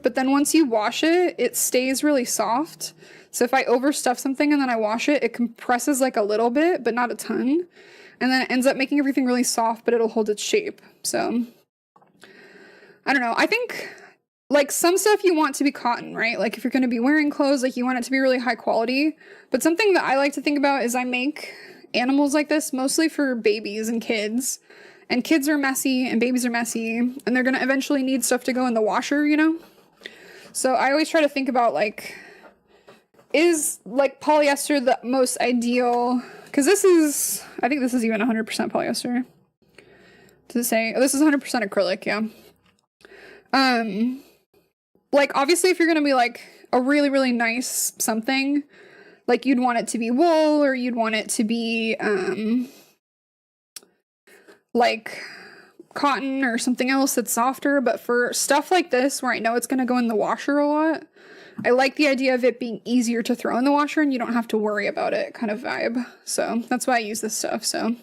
smooth, but then once you wash it, it stays really soft. So if I overstuff something and then I wash it, it compresses like a little bit, but not a ton. And then it ends up making everything really soft, but it'll hold its shape. So, I don't know. I think, like, some stuff you want to be cotton, right? Like, if you're going to be wearing clothes, like, you want it to be really high quality. But something that I like to think about is I make animals like this mostly for babies and kids. And kids are messy, and babies are messy, and they're going to eventually need stuff to go in the washer, you know? So I always try to think about, like, is, like, polyester the most ideal? Because this is, I think this is even 100% polyester. Does it say? Oh, this is 100% acrylic, yeah. Like, obviously, if you're going to be, like, a really, really nice something, like, you'd want it to be wool, or you'd want it to be, like, cotton or something else that's softer. But for stuff like this, where I know it's going to go in the washer a lot, I like the idea of it being easier to throw in the washer and you don't have to worry about it kind of vibe. So that's why I use this stuff. So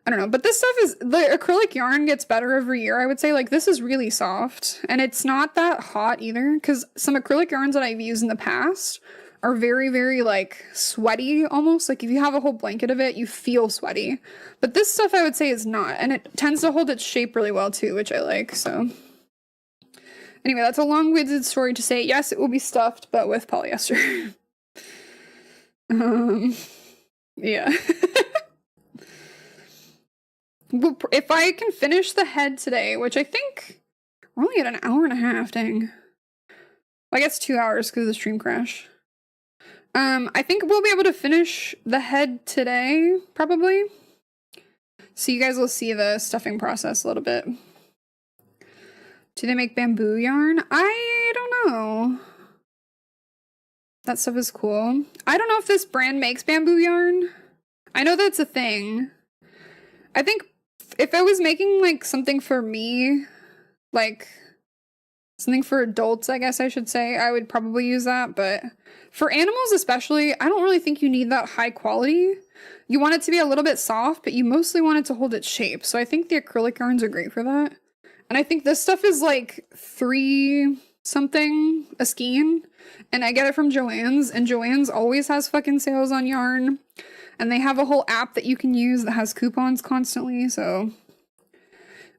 I don't know, but this stuff is, the acrylic yarn gets better every year. I would say, like, this is really soft and it's not that hot either, because some acrylic yarns that I've used in the past are very, very, like, sweaty almost. Like, if you have a whole blanket of it, you feel sweaty. But this stuff I would say is not, and it tends to hold its shape really well too, which I like. So anyway, that's a long-winded story to say, yes, it will be stuffed, but with polyester. Yeah. Well, if I can finish the head today, which I think we're only at an hour and a half, dang. Well, I guess 2 hours because of the stream crash. I think we'll be able to finish the head today, probably. So you guys will see the stuffing process a little bit. Do they make bamboo yarn? I don't know. That stuff is cool. I don't know if this brand makes bamboo yarn. I know that's a thing. I think if I was making, like, something for me, like, something for adults, I guess I should say, I would probably use that. But for animals especially, I don't really think you need that high quality. You want it to be a little bit soft, but you mostly want it to hold its shape. So I think the acrylic yarns are great for that. And I think this stuff is like $3 something a skein. And I get it from Joann's, and Joann's always has fucking sales on yarn. And they have a whole app that you can use that has coupons constantly. So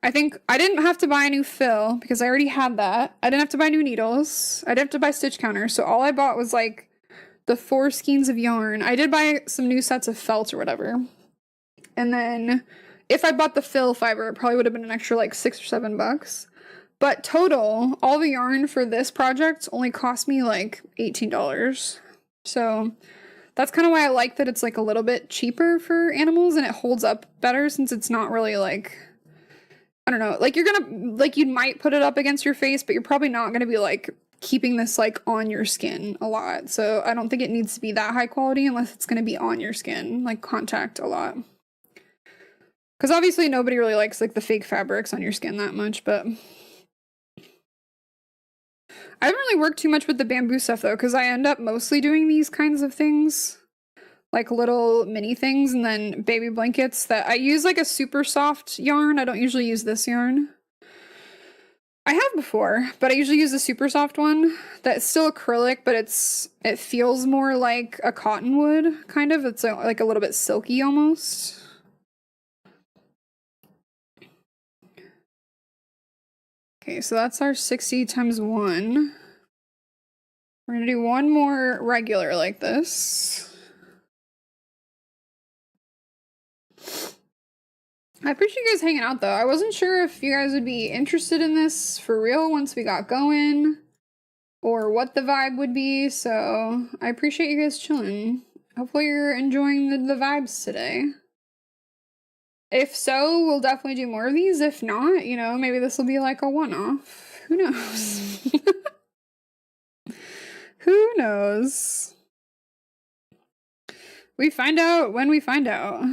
I think I didn't have to buy a new fill because I already had that. I didn't have to buy new needles. I didn't have to buy stitch counters. So all I bought was, like, the 4 skeins of yarn. I did buy some new sets of felt or whatever. And then if I bought the fill fiber, it probably would have been an extra, like, $6 or $7. But total, all the yarn for this project only cost me, like, $18. So that's kind of why I like that it's, like, a little bit cheaper for animals and it holds up better since it's not really, like, I don't know, like, you're gonna, like, you might put it up against your face, but you're probably not gonna be, like, keeping this, like, on your skin a lot. So I don't think it needs to be that high quality unless it's gonna be on your skin, like, contact a lot. Because obviously nobody really likes, like, the fake fabrics on your skin that much, but I haven't really worked too much with the bamboo stuff, though, because I end up mostly doing these kinds of things, like little mini things, and then baby blankets that I use, like, a super soft yarn. I don't usually use this yarn. I have before, but I usually use a super soft one that's still acrylic, but it feels more like a cotton would, kind of. It's like a little bit silky almost. Okay, so that's our 60 times 1. We're gonna do one more regular like this. I appreciate you guys hanging out, though. I wasn't sure if you guys would be interested in this for real once we got going, or what the vibe would be, so I appreciate you guys chilling. Hopefully you're enjoying the vibes today. If so, we'll definitely do more of these. If not, you know, maybe this will be like a one-off. Who knows? Who knows? We find out when we find out.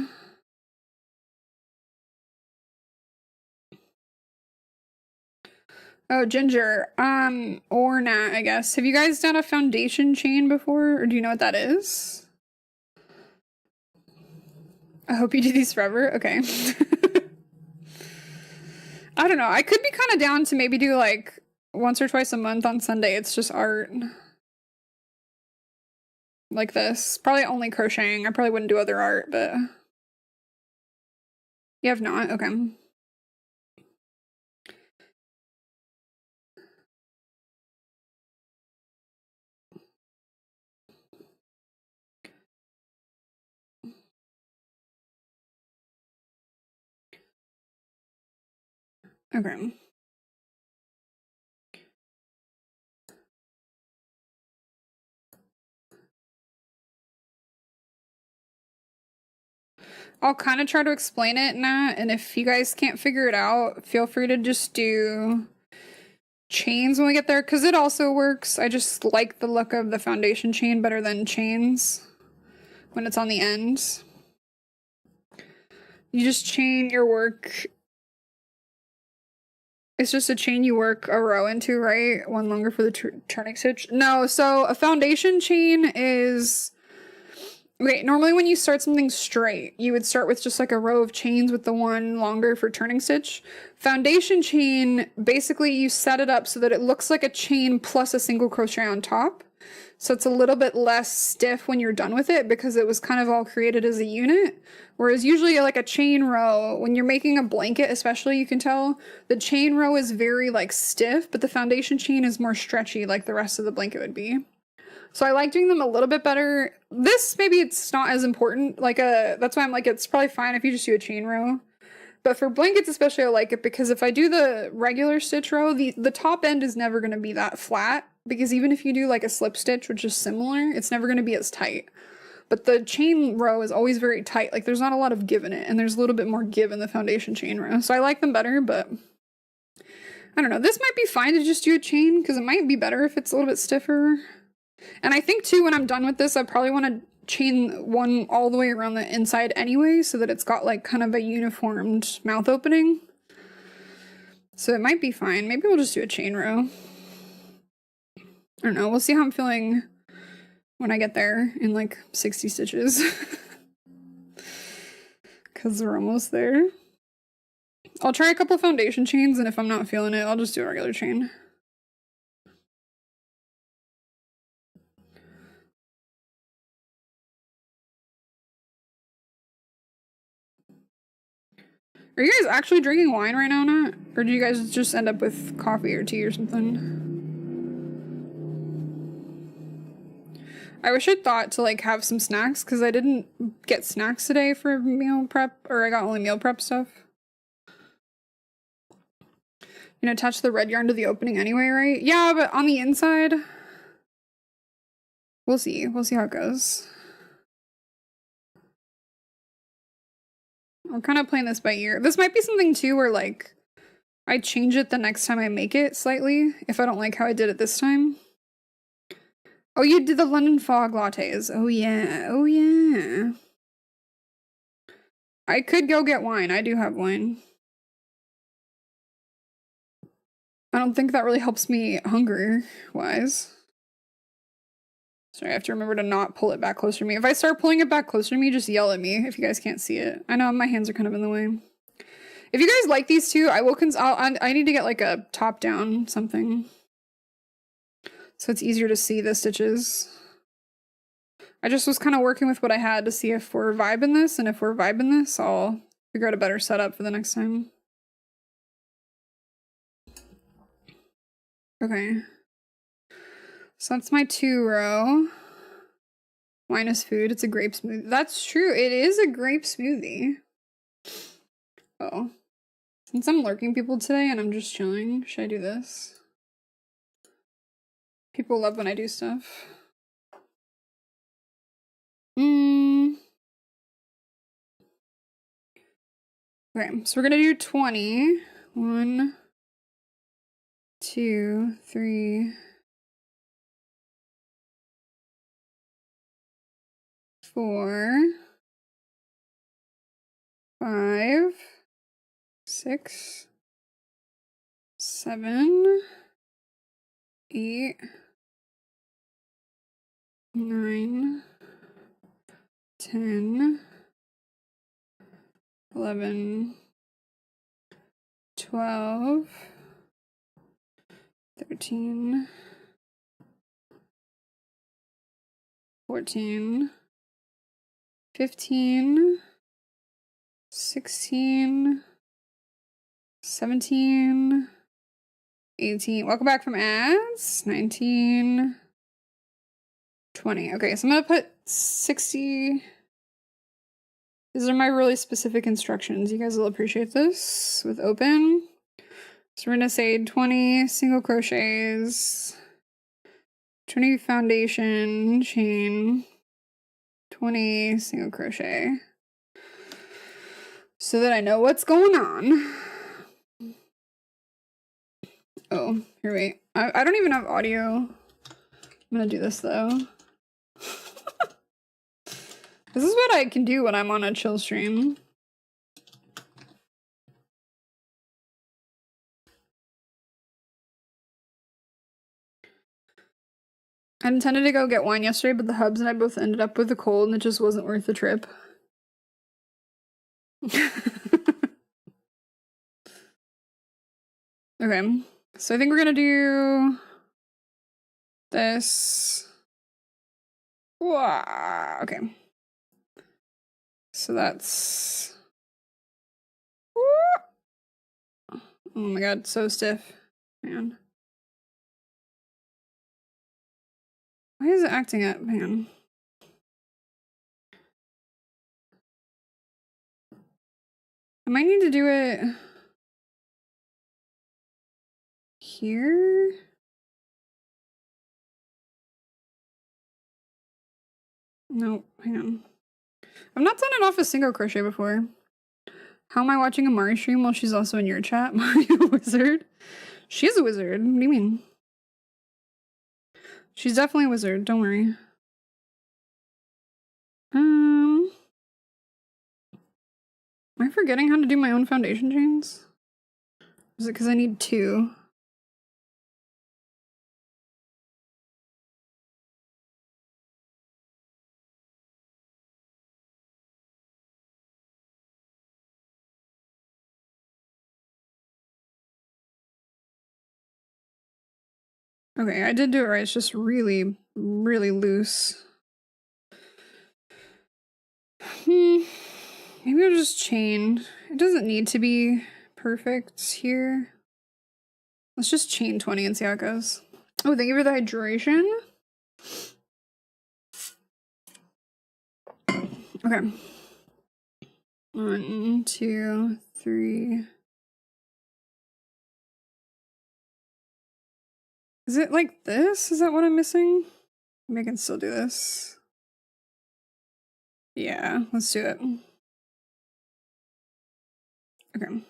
Oh, Ginger. Or Nat, I guess. Have you guys done a foundation chain before? Or do you know what that is? I hope you do these forever. Okay. I don't know. I could be kind of down to maybe do, like, once or twice a month on Sunday, it's just art. Like this. Probably only crocheting. I probably wouldn't do other art, but... You have not? Okay. Okay. I'll kind of try to explain it, Nat, and if you guys can't figure it out, feel free to just do chains when we get there, because it also works. I just like the look of the foundation chain better than chains when it's on the ends. You just chain your work. It's just a chain you work a row into, right? One longer for the turning stitch. No, so a foundation chain is... Okay, normally when you start something straight, you would start with just like a row of chains with the one longer for turning stitch. Foundation chain, basically you set it up so that it looks like a chain plus a single crochet on top. So it's a little bit less stiff when you're done with it because it was kind of all created as a unit. Whereas usually like a chain row, when you're making a blanket especially, you can tell the chain row is very like stiff, but the foundation chain is more stretchy like the rest of the blanket would be. So I like doing them a little bit better. This, maybe it's not as important. That's why I'm like, it's probably fine if you just do a chain row. But for blankets especially, I like it because if I do the regular stitch row, the top end is never going to be that flat. Because even if you do like a slip stitch, which is similar, it's never going to be as tight. But the chain row is always very tight. Like there's not a lot of give in it. And there's a little bit more give in the foundation chain row. So I like them better, but... I don't know. This might be fine to just do a chain because it might be better if it's a little bit stiffer. And I think too, when I'm done with this, I probably want to chain one all the way around the inside anyway, so that it's got like kind of a uniformed mouth opening. So it might be fine. Maybe we'll just do a chain row. I don't know. We'll see how I'm feeling when I get there in like 60 stitches. Because we're almost there. I'll try a couple foundation chains, and if I'm not feeling it, I'll just do a regular chain. Are you guys actually drinking wine right now, Nat? Or do you guys just end up with coffee or tea or something? I wish I'd thought to like have some snacks because I didn't get snacks today for meal prep, or I got only meal prep stuff. You know, attach the red yarn to the opening anyway, right? Yeah, but on the inside, we'll see. We'll see how it goes. I'm kind of playing this by ear. This might be something too where like I change it the next time I make it slightly if I don't like how I did it this time. Oh, you did the London fog lattes. Oh yeah. Oh yeah. I could go get wine. I do have wine. I don't think that really helps me hunger-wise. Sorry, I have to remember to not pull it back closer to me. If I start pulling it back closer to me, just yell at me if you guys can't see it. I know my hands are kind of in the way. If you guys like these two, I will I need to get like a top-down something. So it's easier to see the stitches. I just was kind of working with what I had to see if we're vibing this, and if we're vibing this, I'll figure out a better setup for the next time. Okay. So that's my 2 row. Wine is food. It's a grape smoothie. That's true. It is a grape smoothie. Oh. Since I'm lurking people today and I'm just chilling, should I do this? People love when I do stuff. Okay, so we're gonna do 20. 1, 2, 3, 4, 5, 6, 7, 8, 9, 10, 11, 12, 13, 14, 15, 16, 17, 18. Welcome back from ads. 19, 20. Okay, so I'm gonna put 60. These are my really specific instructions. You guys will appreciate this with open. So we're gonna say 20 single crochets, 20 foundation chain, 20 single crochet, so that I know what's going on. Oh, here, wait. I don't even have audio. I'm gonna do this though. This is what I can do when I'm on a chill stream. I intended to go get wine yesterday, but the hubs and I both ended up with a cold and it just wasn't worth the trip. Okay, so I think we're gonna do this. Wow, okay. So that's... Oh my god, so stiff. Man. Why is it acting up, man? I might need to do it here. Nope, hang on. I've not done it off a single crochet before. How am I watching a Mari stream while she's also in your chat? Mario Wizard? She is a wizard. What do you mean? She's definitely a wizard, don't worry. Am I forgetting how to do my own foundation chains? Is it because I need 2? Okay, I did do it right. It's just really, really loose. Maybe I'll just chain. It doesn't need to be perfect here. Let's just chain 20 and see how it goes. Oh, thank you for the hydration. Okay. 1, 2, 3. Is it like this? Is that what I'm missing? Maybe I can still do this. Yeah, let's do it. Okay.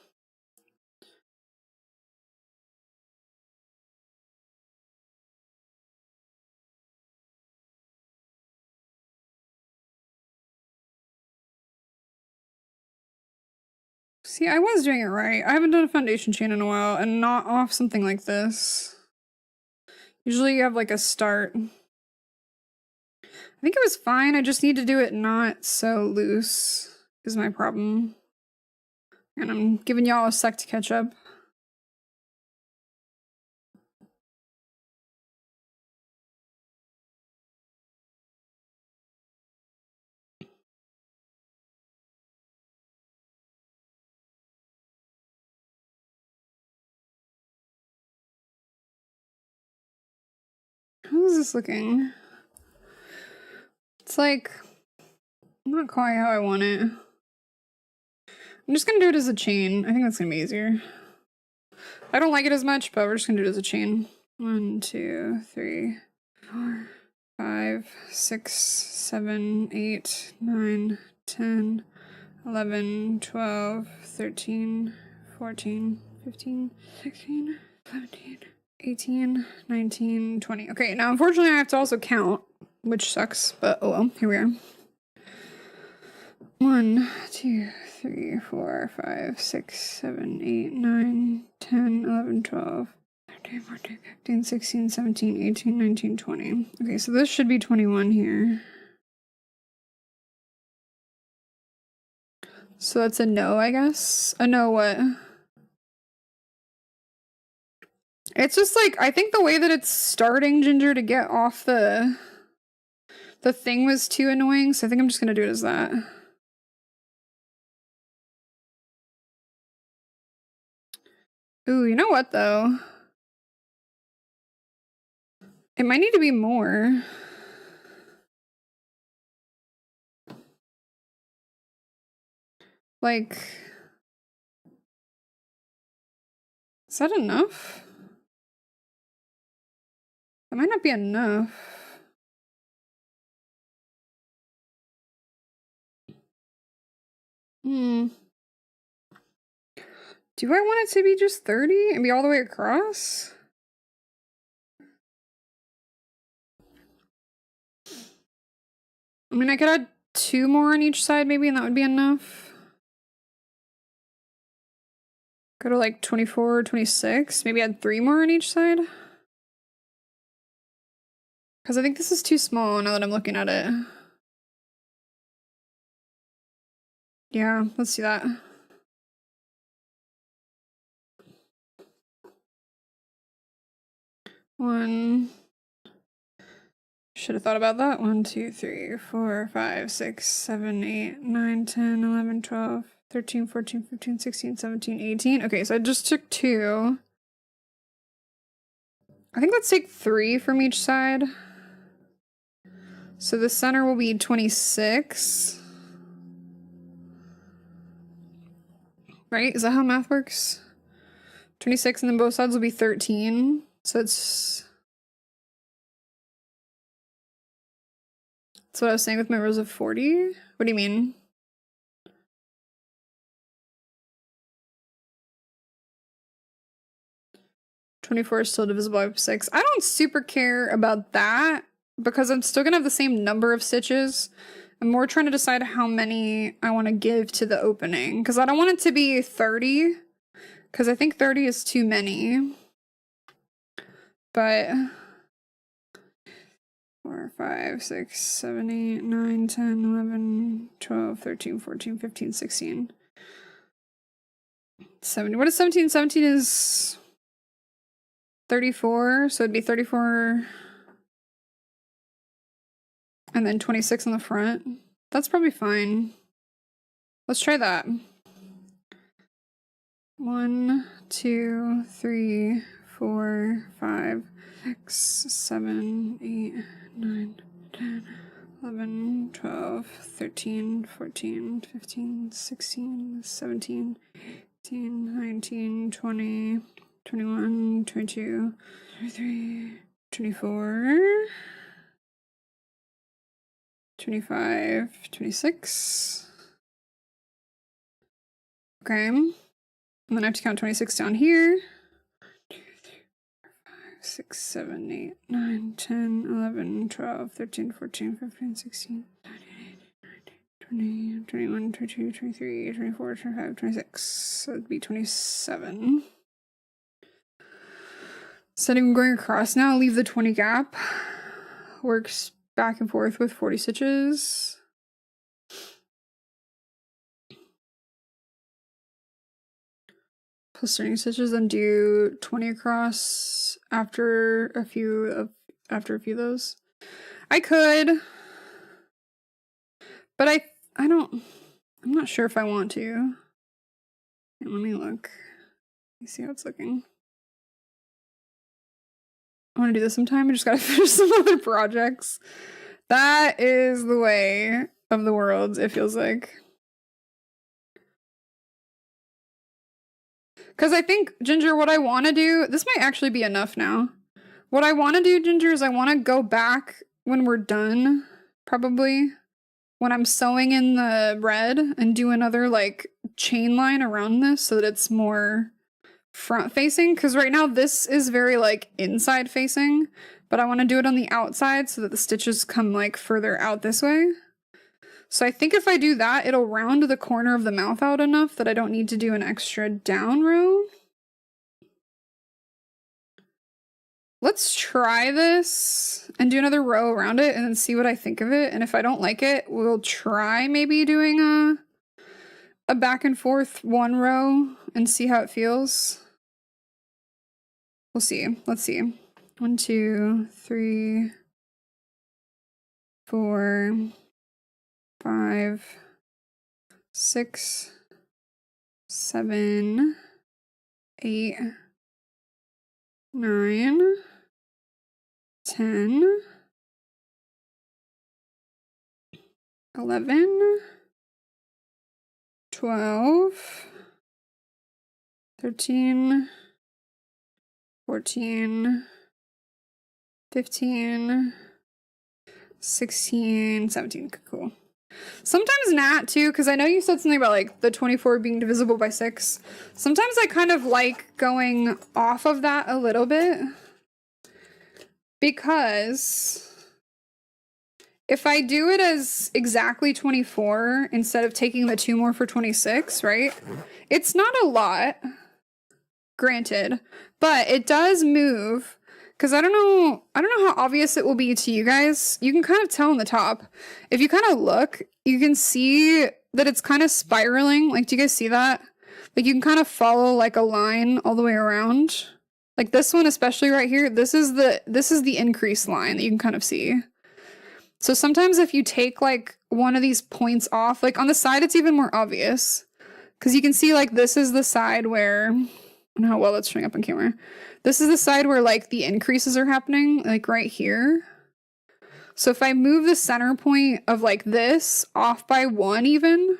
See, I was doing it right. I haven't done a foundation chain in a while, and not off something like this. Usually you have like a start. I think it was fine. I just need to do it not so loose is my problem. And I'm giving y'all a sec to catch up. How is this looking? It's like not quite how I want it. I'm just gonna do it as a chain. I think that's gonna be easier. I don't like it as much, but we're just gonna do it as a chain. 1, 2, 3, 4, 5, 6, 7, 8, 9, 10, 11, 12, 13, 14, 15, 16, 17, 18, 19, 20. Okay, now unfortunately I have to also count, which sucks, but oh well, here we are. 1, 2, 3, 4, 5, 6, 7, 8, 9, 10, 11, 12, 13, 14, 15, 16, 17, 18, 19, 20. Okay, so this should be 21 here. So that's a no, I guess. A no what? It's just like, I think the way that it's starting Ginger to get off the thing was too annoying, so I think I'm just gonna do it as that. Ooh, you know what though? It might need to be more. Like, is that enough? That might not be enough. Hmm. Do I want it to be just 30 and be all the way across? I mean, I could add 2 more on each side maybe, and that would be enough. Go to like 24, 26. Maybe add 3 more on each side. Because I think this is too small now that I'm looking at it. Yeah, let's do that. One. Should have thought about that. 1, 2, 3, 4, 5, 6, 7, 8, 9, 10, 11, 12, 13, 14, 15, 16, 17, 18. Okay, so I just took 2. I think let's take 3 from each side. So the center will be 26. Right? Is that how math works? 26, and then both sides will be 13. So it's... That's what I was saying with my rows of 40. What do you mean? $24 is still divisible by 6. I don't super care about that because I'm still gonna have the same number of stitches. I'm more trying to decide how many I want to give to the opening because I don't want it to be 30 because I think 30 is too many. But 4, 5, 6, 7, 8, 9, 10, 11, 12, 13, 14, 15, 16, 17. What is 17? 17 is 34, so it'd be 34 and then 26 on the front. That's probably fine. Let's try that. 1, 2, 3, 4, 5, 6, 7, 8, 9, 10, 11, 12, 13, 14, 15, 16, 17, 18, 19, 20, 21, 22, 23, 24, 25, 26. Okay. And then I have to count 26 down here. 2, 3, 4, 5, 6, 7, 8, 9, 10, 11, 12, 13, 14, 15, 16, 17, 18, 19, 20, 21, 22, 23, 24, 25, 26. So it'd be 27. Instead of going across now, leave the 20 gap. Works back and forth with 40 stitches. Plus 30 stitches, then do 20 across after a few of those. I could, but I'm not sure if I want to. Let me look. Let me see how it's looking. I want to do this sometime. I just gotta finish some other projects. That is the way of the world, it feels like. Because I think, Ginger, what I want to do, this might actually be enough now. What I want to do, Ginger, is I want to go back when we're done, probably, when I'm sewing in the red, and do another, like, chain line around this so that it's more front facing. Because right now this is very, like, inside facing, but I want to do it on the outside so that the stitches come, like, further out this way. So I think if I do that, it'll round the corner of the mouth out enough that I don't need to do an extra down row. Let's try this and do another row around it and then see what I think of it. And if I don't like it, we'll try maybe doing a back and forth 1 row and see how it feels. We'll see. Let's see. 1, 2, 3, 4, 5, 6, 7, 8, 9, 10, 11, 12, 13, 14, 15, 16, 17. Cool. Sometimes not too, because I know you said something about like the 24 being divisible by 6. Sometimes I kind of like going off of that a little bit, because if I do it as exactly 24 instead of taking the 2 more for 26, right? It's not a lot, granted, but it does move. Because I don't know how obvious it will be to you guys. You can kind of tell on the top. If you kind of look, you can see that it's kind of spiraling. Like, do you guys see that? Like, you can kind of follow like a line all the way around. Like this one, especially right here, this is the increase line that you can kind of see. So sometimes if you take like one of these points off, like on the side, it's even more obvious. Because you can see like this is the side where, I don't know how well that's showing up on camera. This is the side where like the increases are happening, like right here. So if I move the center point of like this off by 1 even,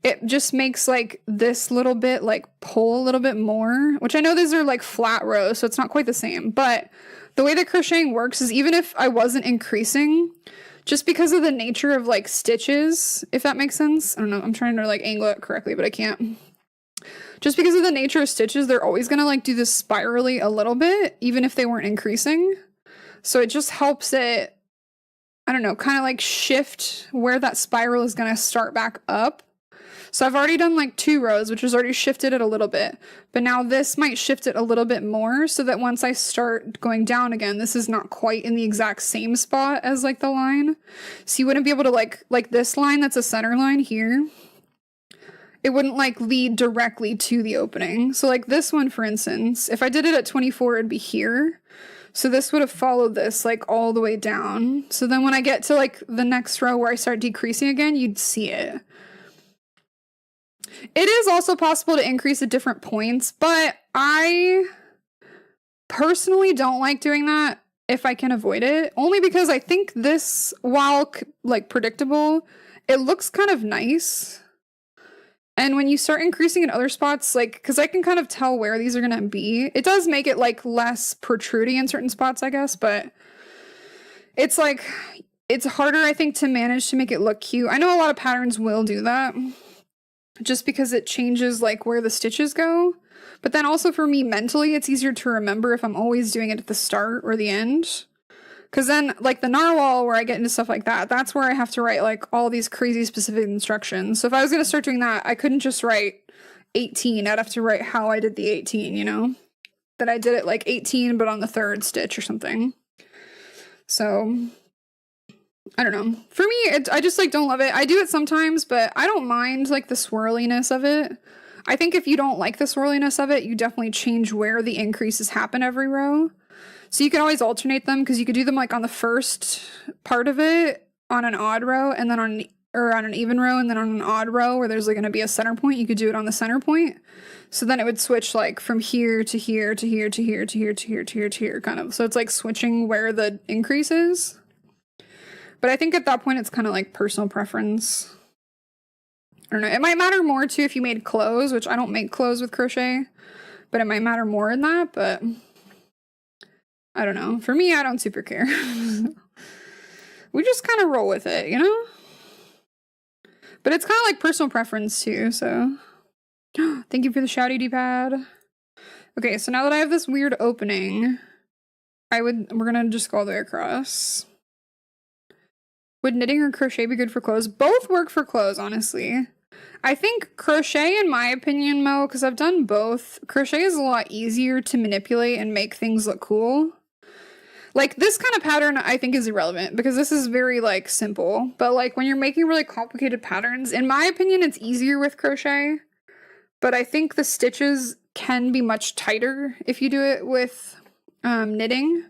it just makes like this little bit like pull a little bit more, which I know these are like flat rows, so it's not quite the same. But the way that crocheting works is even if I wasn't increasing, just because of the nature of like stitches, if that makes sense. I don't know, I'm trying to like angle it correctly, but I can't. Just because of the nature of stitches, they're always going to like do this spirally a little bit, even if they weren't increasing. So it just helps it, I don't know, kind of like shift where that spiral is going to start back up. So I've already done like 2 rows, which has already shifted it a little bit. But now this might shift it a little bit more so that once I start going down again, this is not quite in the exact same spot as like the line. So you wouldn't be able to like this line that's a center line here. It wouldn't like lead directly to the opening. So like this one, for instance, if I did it at 24, it'd be here. So this would have followed this like all the way down. So then when I get to like the next row where I start decreasing again, you'd see it. It is also possible to increase at different points, but I personally don't like doing that if I can avoid it. Only because I think this, while like predictable, it looks kind of nice. And when you start increasing in other spots, like, because I can kind of tell where these are going to be, it does make it, like, less protruding in certain spots, I guess, but it's, like, it's harder, I think, to manage to make it look cute. I know a lot of patterns will do that, just because it changes, like, where the stitches go. But then also for me, mentally, it's easier to remember if I'm always doing it at the start or the end. Because then, like, the narwhal, where I get into stuff like that, that's where I have to write, like, all these crazy specific instructions. So if I was going to start doing that, I couldn't just write 18. I'd have to write how I did the 18, you know? That I did it, like, 18, but on the 3rd stitch or something. So, I don't know. For me, I just, like, don't love it. I do it sometimes, but I don't mind, like, the swirliness of it. I think if you don't like the swirliness of it, you definitely change where the increases happen every row. So you can always alternate them, because you could do them like on the first part of it on an odd row, and then on an even row, and then on an odd row where there's like going to be a center point, you could do it on the center point. So then it would switch like from here to here to here to here to here to here to here to here, kind of. So it's like switching where the increase is. But I think at that point it's kind of like personal preference. I don't know. It might matter more too if you made clothes, which I don't make clothes with crochet, but it might matter more in that, but I don't know. For me, I don't super care. We just kind of roll with it, you know? But it's kind of like personal preference too, so. Thank you for the shouty D-pad. Okay, so now that I have this weird opening, we're gonna just go all the way across. Would knitting or crochet be good for clothes? Both work for clothes, honestly. I think crochet, in my opinion, Mo, because I've done both, crochet is a lot easier to manipulate and make things look cool. Like, this kind of pattern, I think, is irrelevant, because this is very, like, simple. But, like, when you're making really complicated patterns, in my opinion, it's easier with crochet. But I think the stitches can be much tighter if you do it with knitting.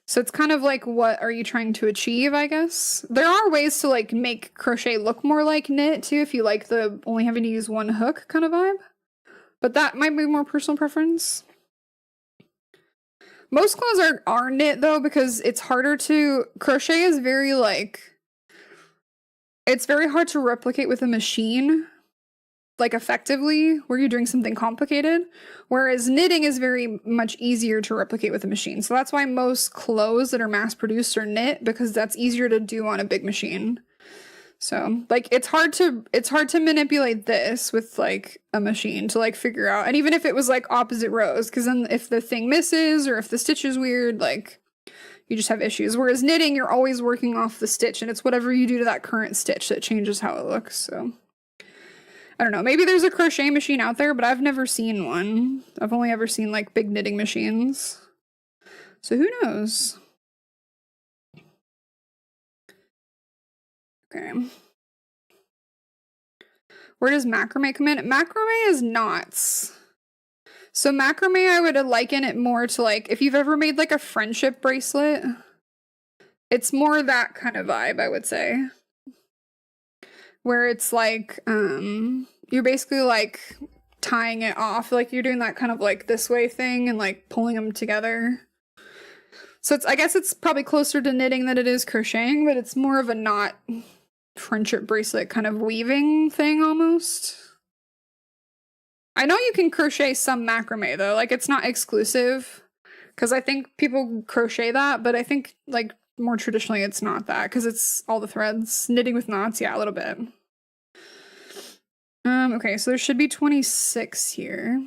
So it's kind of like, what are you trying to achieve, I guess? There are ways to like make crochet look more like knit too, if you like the only having to use one hook kind of vibe. But that might be more personal preference. Most clothes are knit though, because it's harder to crochet is very like, it's very hard to replicate with a machine, like effectively, where you're doing something complicated, whereas knitting is very much easier to replicate with a machine. So that's why most clothes that are mass produced are knit, because that's easier to do on a big machine. So like it's hard to manipulate this with like a machine to like figure out, and even if it was like opposite rows, because then if the thing misses or if the stitch is weird, like you just have issues. Whereas knitting, you're always working off the stitch, and it's whatever you do to that current stitch that changes how it looks. So I don't know, maybe there's a crochet machine out there, but I've never seen one. I've only ever seen like big knitting machines. So who knows? Okay. Where does macrame come in? Macrame is knots. So macrame, I would liken it more to like, if you've ever made like a friendship bracelet, it's more that kind of vibe, I would say. Where it's like, you're basically like tying it off, like you're doing that kind of like this way thing and like pulling them together. So I guess it's probably closer to knitting than it is crocheting, but it's more of a knot friendship bracelet kind of weaving thing almost. I know you can crochet some macrame though, like it's not exclusive, because I think people crochet that, but I think like more traditionally it's not that, because it's all the threads. Knitting with knots, yeah, a little bit. Okay, so there should be 26 here.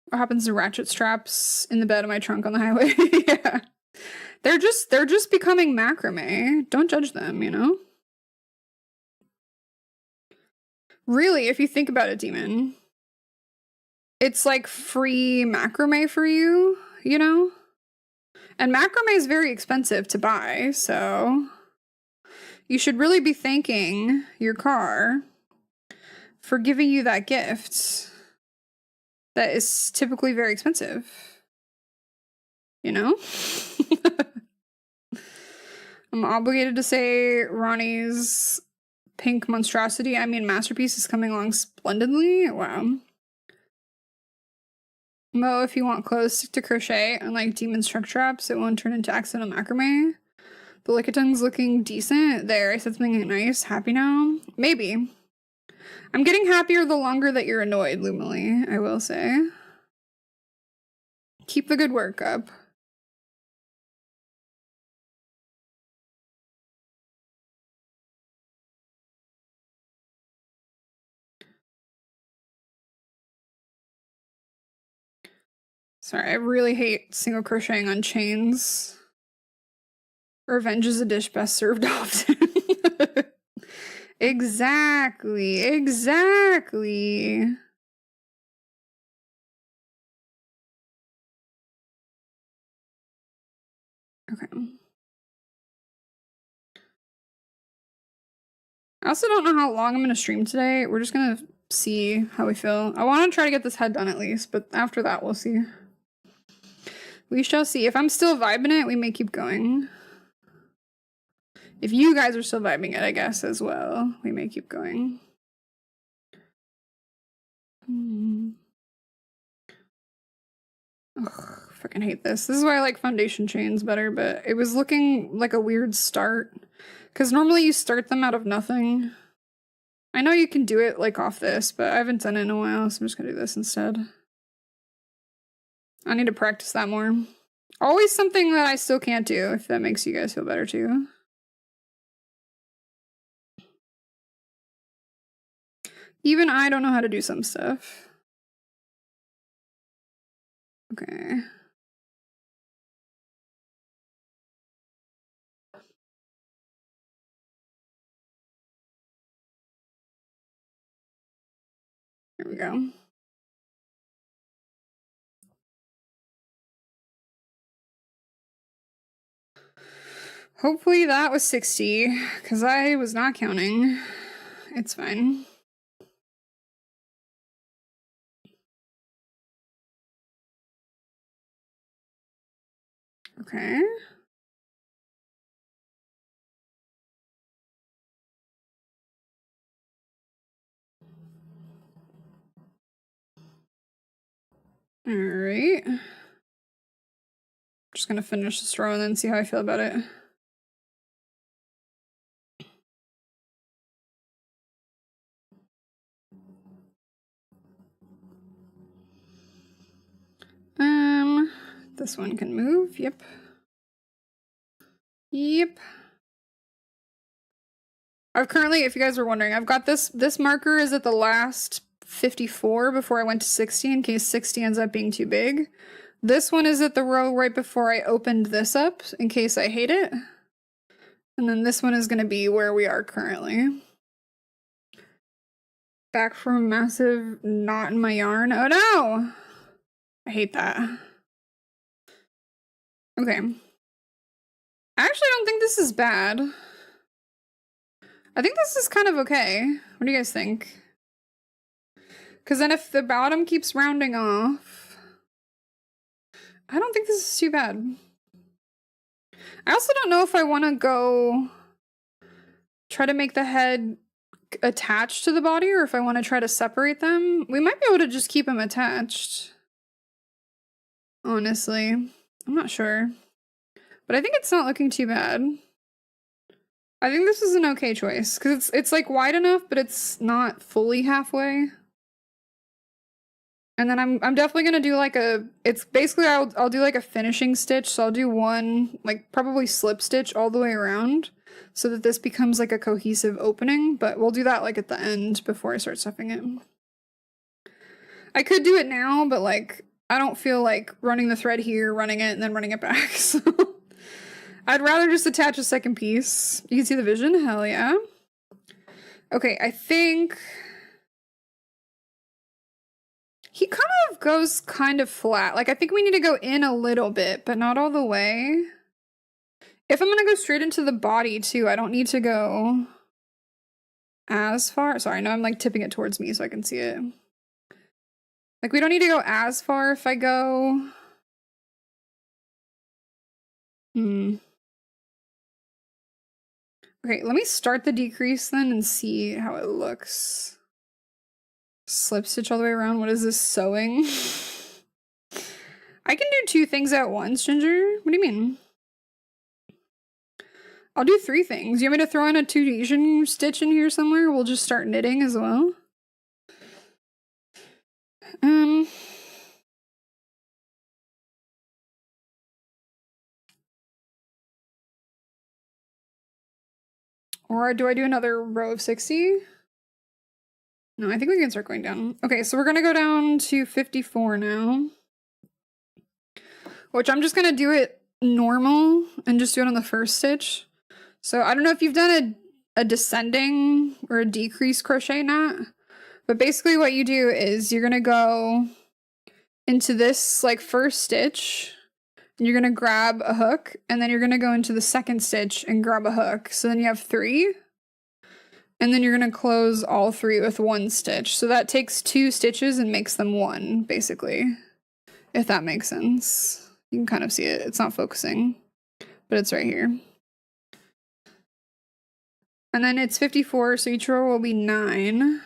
What happens to ratchet straps in the bed of my trunk on the highway? Yeah. They're just becoming macrame. Don't judge them, you know? Really, if you think about it, Demon, it's like free macrame for you, you know? And macrame is very expensive to buy, so you should really be thanking your car for giving you that gift that is typically very expensive. You know? I'm obligated to say Ronnie's pink monstrosity, I mean masterpiece, is coming along splendidly. Wow. Mo, if you want clothes, stick to crochet. Unlike Demon's truck traps, it won't turn into accidental macrame. The Lickitongue's looking decent. There, I said something nice. Happy now? Maybe. I'm getting happier the longer that you're annoyed, Lumily, I will say. Keep the good work up. Sorry, I really hate single crocheting on chains. Revenge is a dish best served often. Exactly. Okay. I also don't know how long I'm going to stream today. We're just going to see how we feel. I want to try to get this head done at least, but after that, we'll see. We shall see. If I'm still vibing it, we may keep going. If you guys are still vibing it, I guess, as well, we may keep going. Ugh, freaking hate this. This is why I like foundation chains better, but it was looking like a weird start. Because normally you start them out of nothing. I know you can do it like off this, but I haven't done it in a while, so I'm just gonna do this instead. I need to practice that more. Always something that I still can't do, if that makes you guys feel better too. Even I don't know how to do some stuff. Okay. Here we go. Hopefully that was 60, because I was not counting. It's fine. Okay. All right. Just gonna finish this row and then see how I feel about it. This one can move. Yep. Yep. I've currently, if you guys were wondering, I've got this marker is at the last 54 before I went to 60 in case 60 ends up being too big. This one is at the row right before I opened this up in case I hate it. And then this one is going to be where we are currently. Back from a massive knot in my yarn. Oh no! I hate that. Okay. I actually don't think this is bad. I think this is kind of okay. What do you guys think? Because then if the bottom keeps rounding off, I don't think this is too bad. I also don't know if I want to go try to make the head attached to the body or if I want to try to separate them. We might be able to just keep them attached. Honestly, I'm not sure. But I think it's not looking too bad. I think this is an okay choice because it's like wide enough, but it's not fully halfway. And then I'm definitely gonna do like it's basically I'll do like a finishing stitch. So I'll do one like probably slip stitch all the way around so that this becomes like a cohesive opening. But we'll do that like at the end before I start stuffing it. I could do it now, but like I don't feel like running the thread here, running it, and then running it back. So I'd rather just attach a second piece. You can see the vision? Hell yeah. Okay, I think he kind of goes kind of flat. Like, I think we need to go in a little bit, but not all the way. If I'm gonna go straight into the body, too, I don't need to go as far. Sorry, no, I'm, like, tipping it towards me so I can see it. Like, we don't need to go as far if I go... Okay, let me start the decrease then and see how it looks. Slip stitch all the way around. What is this, sewing? I can do 2 things at once, Ginger. What do you mean? I'll do 3 things. You want me to throw in a 2 stitch in here somewhere? We'll just start knitting as well. Or do I do another row of 60? No, I think we can start going down. Okay, so we're gonna go down to 54 now. Which I'm just gonna do it normal and just do it on the first stitch. So I don't know if you've done a descending or a decrease crochet knot, but basically what you do is you're gonna go into this like first stitch, and you're gonna grab a hook, and then you're gonna go into the second stitch and grab a hook. So then you have 3. And then you're gonna close all 3 with 1 stitch. So that takes 2 stitches and makes them 1, basically. If that makes sense. You can kind of see it. It's not focusing, but it's right here. And then it's 54, so each row will be 9.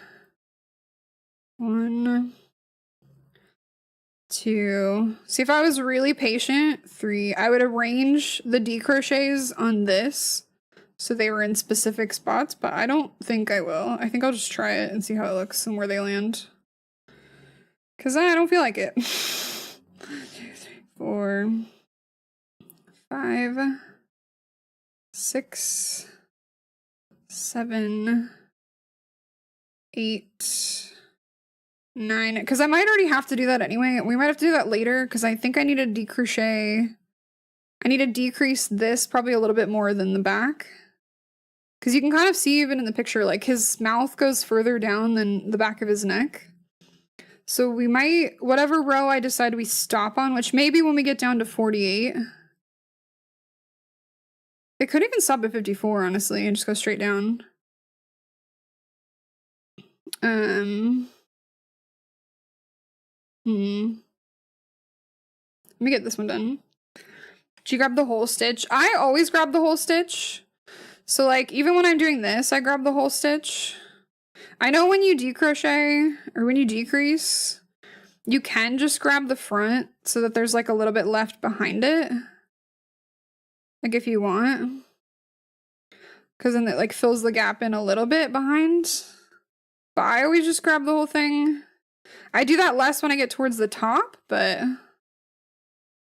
1, 2. See, if I was really patient, 3. I would arrange the decrochets on this so they were in specific spots, but I don't think I will. I think I'll just try it and see how it looks and where they land. Because I don't feel like it. 1, 2, 3, 4, 5, 6, 7, 8, 9. Because I might already have to do that anyway. We might have to do that later because I think I need to decrochet. I need to decrease this probably a little bit more than the back. Because you can kind of see even in the picture, like his mouth goes further down than the back of his neck. So we might, whatever row I decide we stop on, which maybe when we get down to 48. It could even stop at 54, honestly, and just go straight down. Let me get this one done. Do you grab the whole stitch? I always grab the whole stitch. So like, even when I'm doing this, I grab the whole stitch. I know when you decrochet or when you decrease, you can just grab the front so that there's like a little bit left behind it. Like if you want. Because then it like fills the gap in a little bit behind. But I always just grab the whole thing. I do that less when I get towards the top, but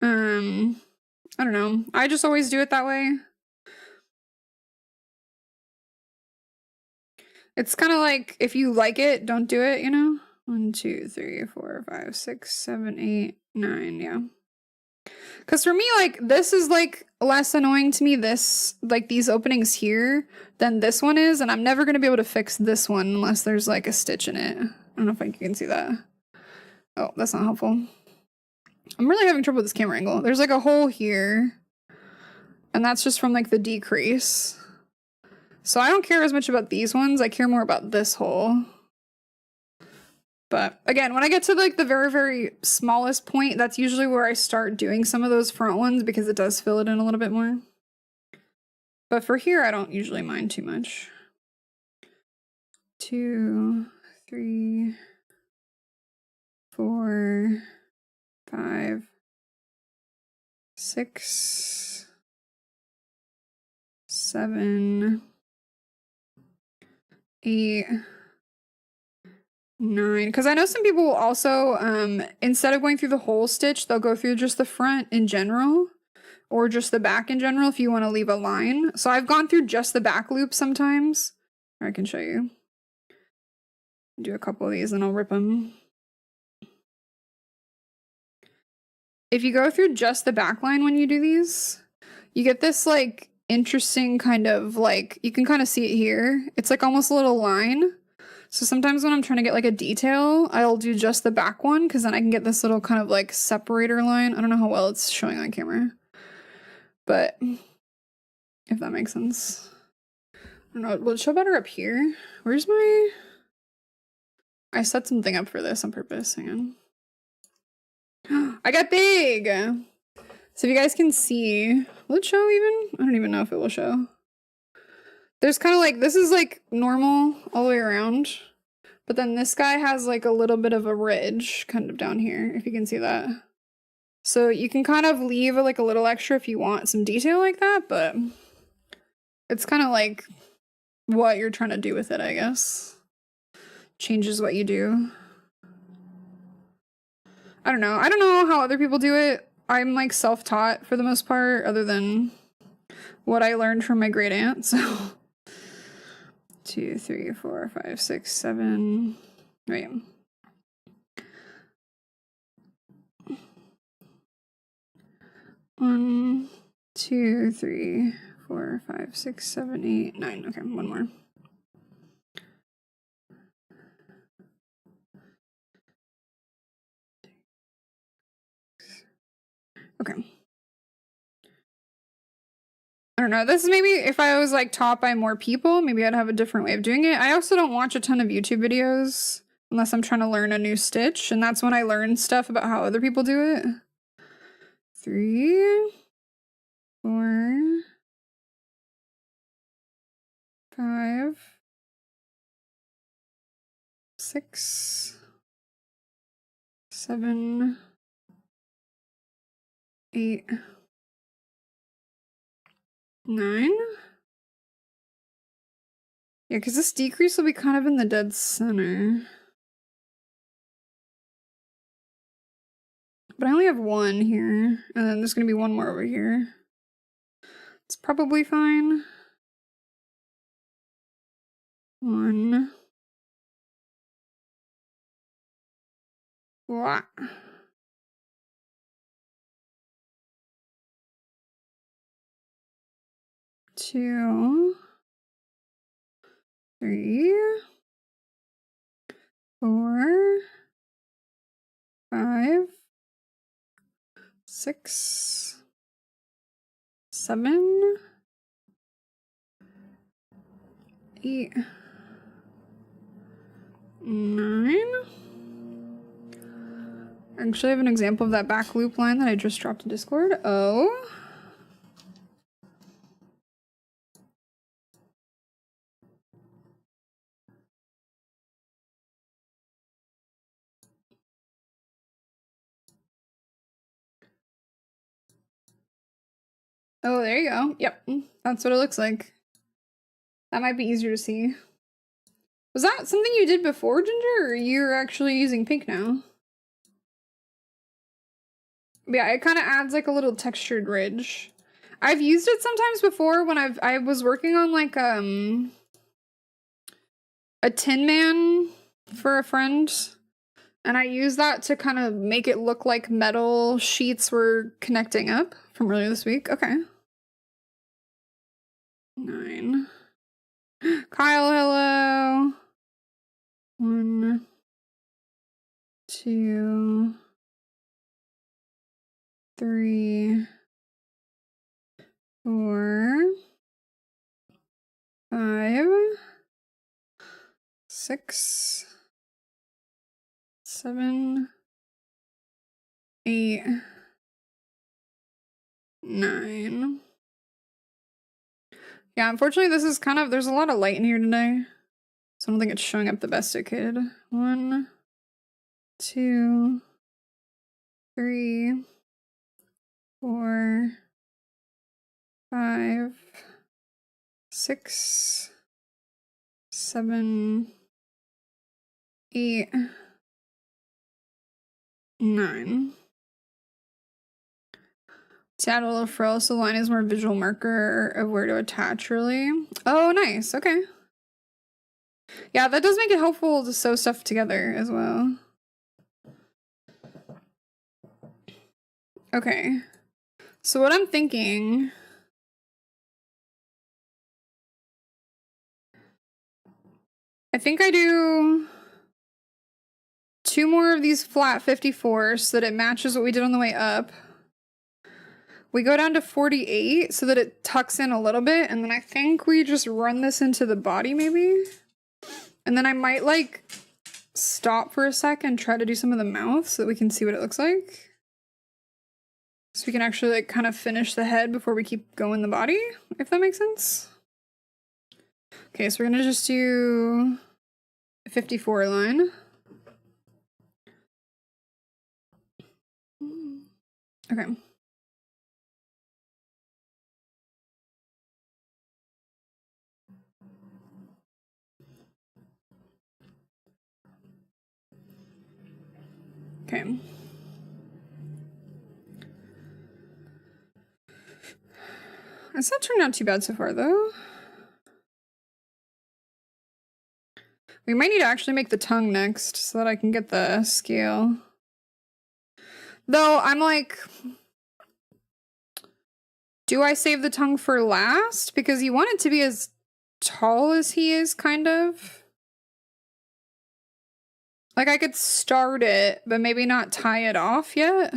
I don't know. I just always do it that way. It's kind of like, if you like it, don't do it, you know? 1, 2, 3, 4, 5, 6, 7, 8, 9, yeah. Because for me, like, this is, like, less annoying to me, this, like, these openings here, than this one is, and I'm never going to be able to fix this one unless there's, like, a stitch in it. I don't know if you can see that. Oh, that's not helpful. I'm really having trouble with this camera angle. There's, like, a hole here, and that's just from, like, the decrease. So I don't care as much about these ones, I care more about this hole. But again, when I get to like the very, very smallest point, that's usually where I start doing some of those front ones because it does fill it in a little bit more. But for here, I don't usually mind too much. 2, 3, 4, 5, 6, 7, 8, 9. Because I know some people will also, instead of going through the whole stitch, they'll go through just the front in general, or just the back in general if you want to leave a line. So I've gone through just the back loop sometimes. I can show you. Do a couple of these and I'll rip them. If you go through just the back line when you do these, you get this like interesting kind of like, you can kind of see it here. It's like almost a little line. So sometimes when I'm trying to get like a detail, I'll do just the back one because then I can get this little kind of like separator line. I don't know how well it's showing on camera, but if that makes sense. I don't know, will it show better up here? Where's my... I set something up for this on purpose, hang on. I got big! So if you guys can see, will it show even? I don't even know if it will show. There's kind of like, this is like normal all the way around, but then this guy has like a little bit of a ridge kind of down here, if you can see that. So you can kind of leave like a little extra if you want some detail like that, but it's kind of like what you're trying to do with it, I guess. Changes what you do. I don't know. I don't know how other people do it. I'm like self-taught for the most part, other than what I learned from my great aunt, so... 2, 3, 4, 5, 6, 7. Wait. One, 2, 3, 4, 5, 6, 7, 8, 9. Okay, one more. Okay. I don't know, this is maybe if I was like taught by more people, maybe I'd have a different way of doing it. I also don't watch a ton of YouTube videos unless I'm trying to learn a new stitch, and that's when I learn stuff about how other people do it. 3, 4, 5, 6, 7, 8, 9. Yeah, because this decrease will be kind of in the dead center. But I only have one here, and then there's going to be one more over here. It's probably fine. 1. What? 2, 3, 4, 5, 6, 7, 8, 9. Actually, I have an example of that back loop line that I just dropped in Discord. Oh. Oh, there you go. Yep, that's what it looks like. That might be easier to see. Was that something you did before, Ginger, or you're actually using pink now? But yeah, it kind of adds like a little textured ridge. I've used it sometimes before when I was working on like a Tin Man for a friend, and I used that to kind of make it look like metal sheets were connecting up from earlier this week. Okay. 9. Kyle, hello. 1, 2, 3, 4, 5, 6, 7, 8, 9. Yeah, unfortunately this is kind of, there's a lot of light in here today, so I don't think it's showing up the best it could. 1, 2, 3, 4, 5, 6, 7, 8, 9. To add a little frill so the line is more visual marker of where to attach, really. Oh, nice. Okay. Yeah, that does make it helpful to sew stuff together as well. Okay. So what I'm thinking... I think I do 2 more of these flat 54s so that it matches what we did on the way up. We go down to 48 so that it tucks in a little bit, and then I think we just run this into the body maybe? And then I might like stop for a sec and try to do some of the mouth so that we can see what it looks like. So we can actually like kind of finish the head before we keep going the body, if that makes sense. Okay, so we're gonna just do a 54 line. Okay. Okay. It's not turning out too bad so far, though. We might need to actually make the tongue next so that I can get the scale. Though, I'm like... Do I save the tongue for last? Because you want it to be as tall as he is, kind of. Like, I could start it, but maybe not tie it off yet.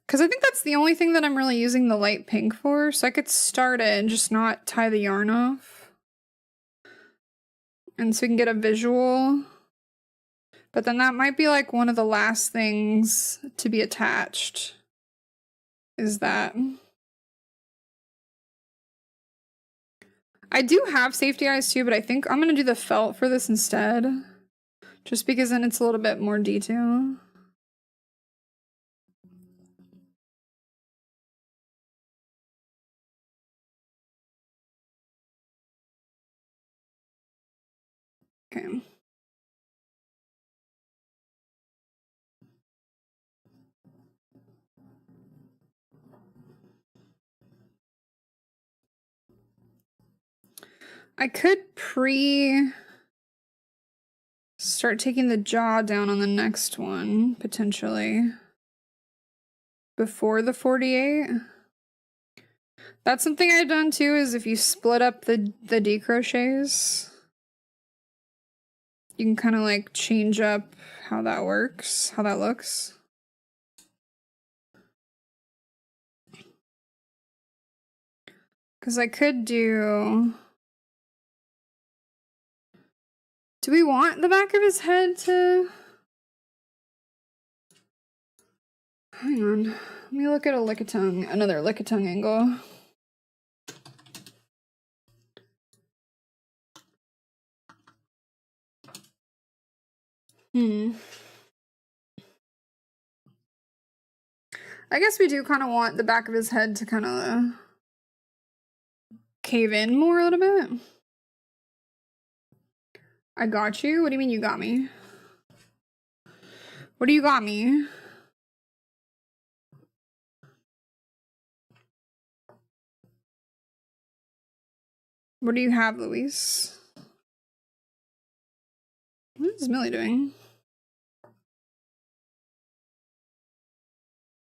Because I think that's the only thing that I'm really using the light pink for, so I could start it and just not tie the yarn off. And so we can get a visual. But then that might be like one of the last things to be attached. Is that. I do have safety eyes too, but I think I'm going to do the felt for this instead. Just because then it's a little bit more detail. Okay. I could start taking the jaw down on the next one, potentially. Before the 48. That's something I've done too, is if you split up the decrochets, you can kind of like change up how that works, how that looks. Because I could do... Do we want the back of his head to... Hang on. Let me look at another Lickitung angle. I guess we do kind of want the back of his head to kind of cave in more a little bit. I got you? What do you mean you got me? What do you got me? What do you have, Luis? What is Millie doing?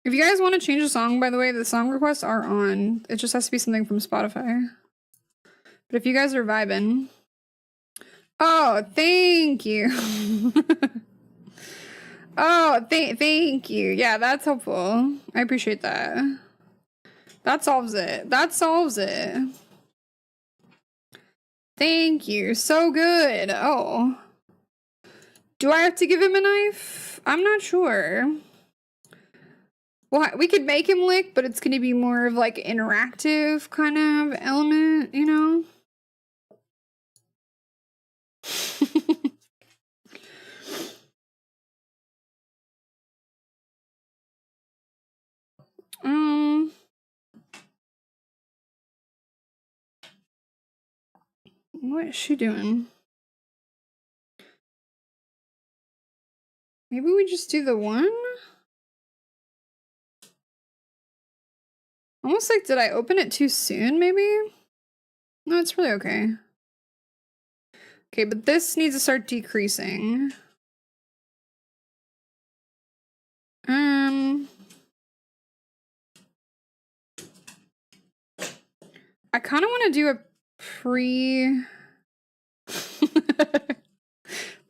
If you guys want to change the song, by the way, the song requests are on. It just has to be something from Spotify. But if you guys are vibing... Oh, thank you. Oh, thank you. Yeah, that's helpful. I appreciate that. That solves it. That solves it. Thank you. So good. Oh. Do I have to give him a knife? I'm not sure. Well, we could make him lick, but it's going to be more of like interactive kind of element, you know? What is she doing? Maybe we just do the one? Almost like, did I open it too soon, maybe? No, it's really okay. Okay, but this needs to start decreasing. I kind of want to do a pre...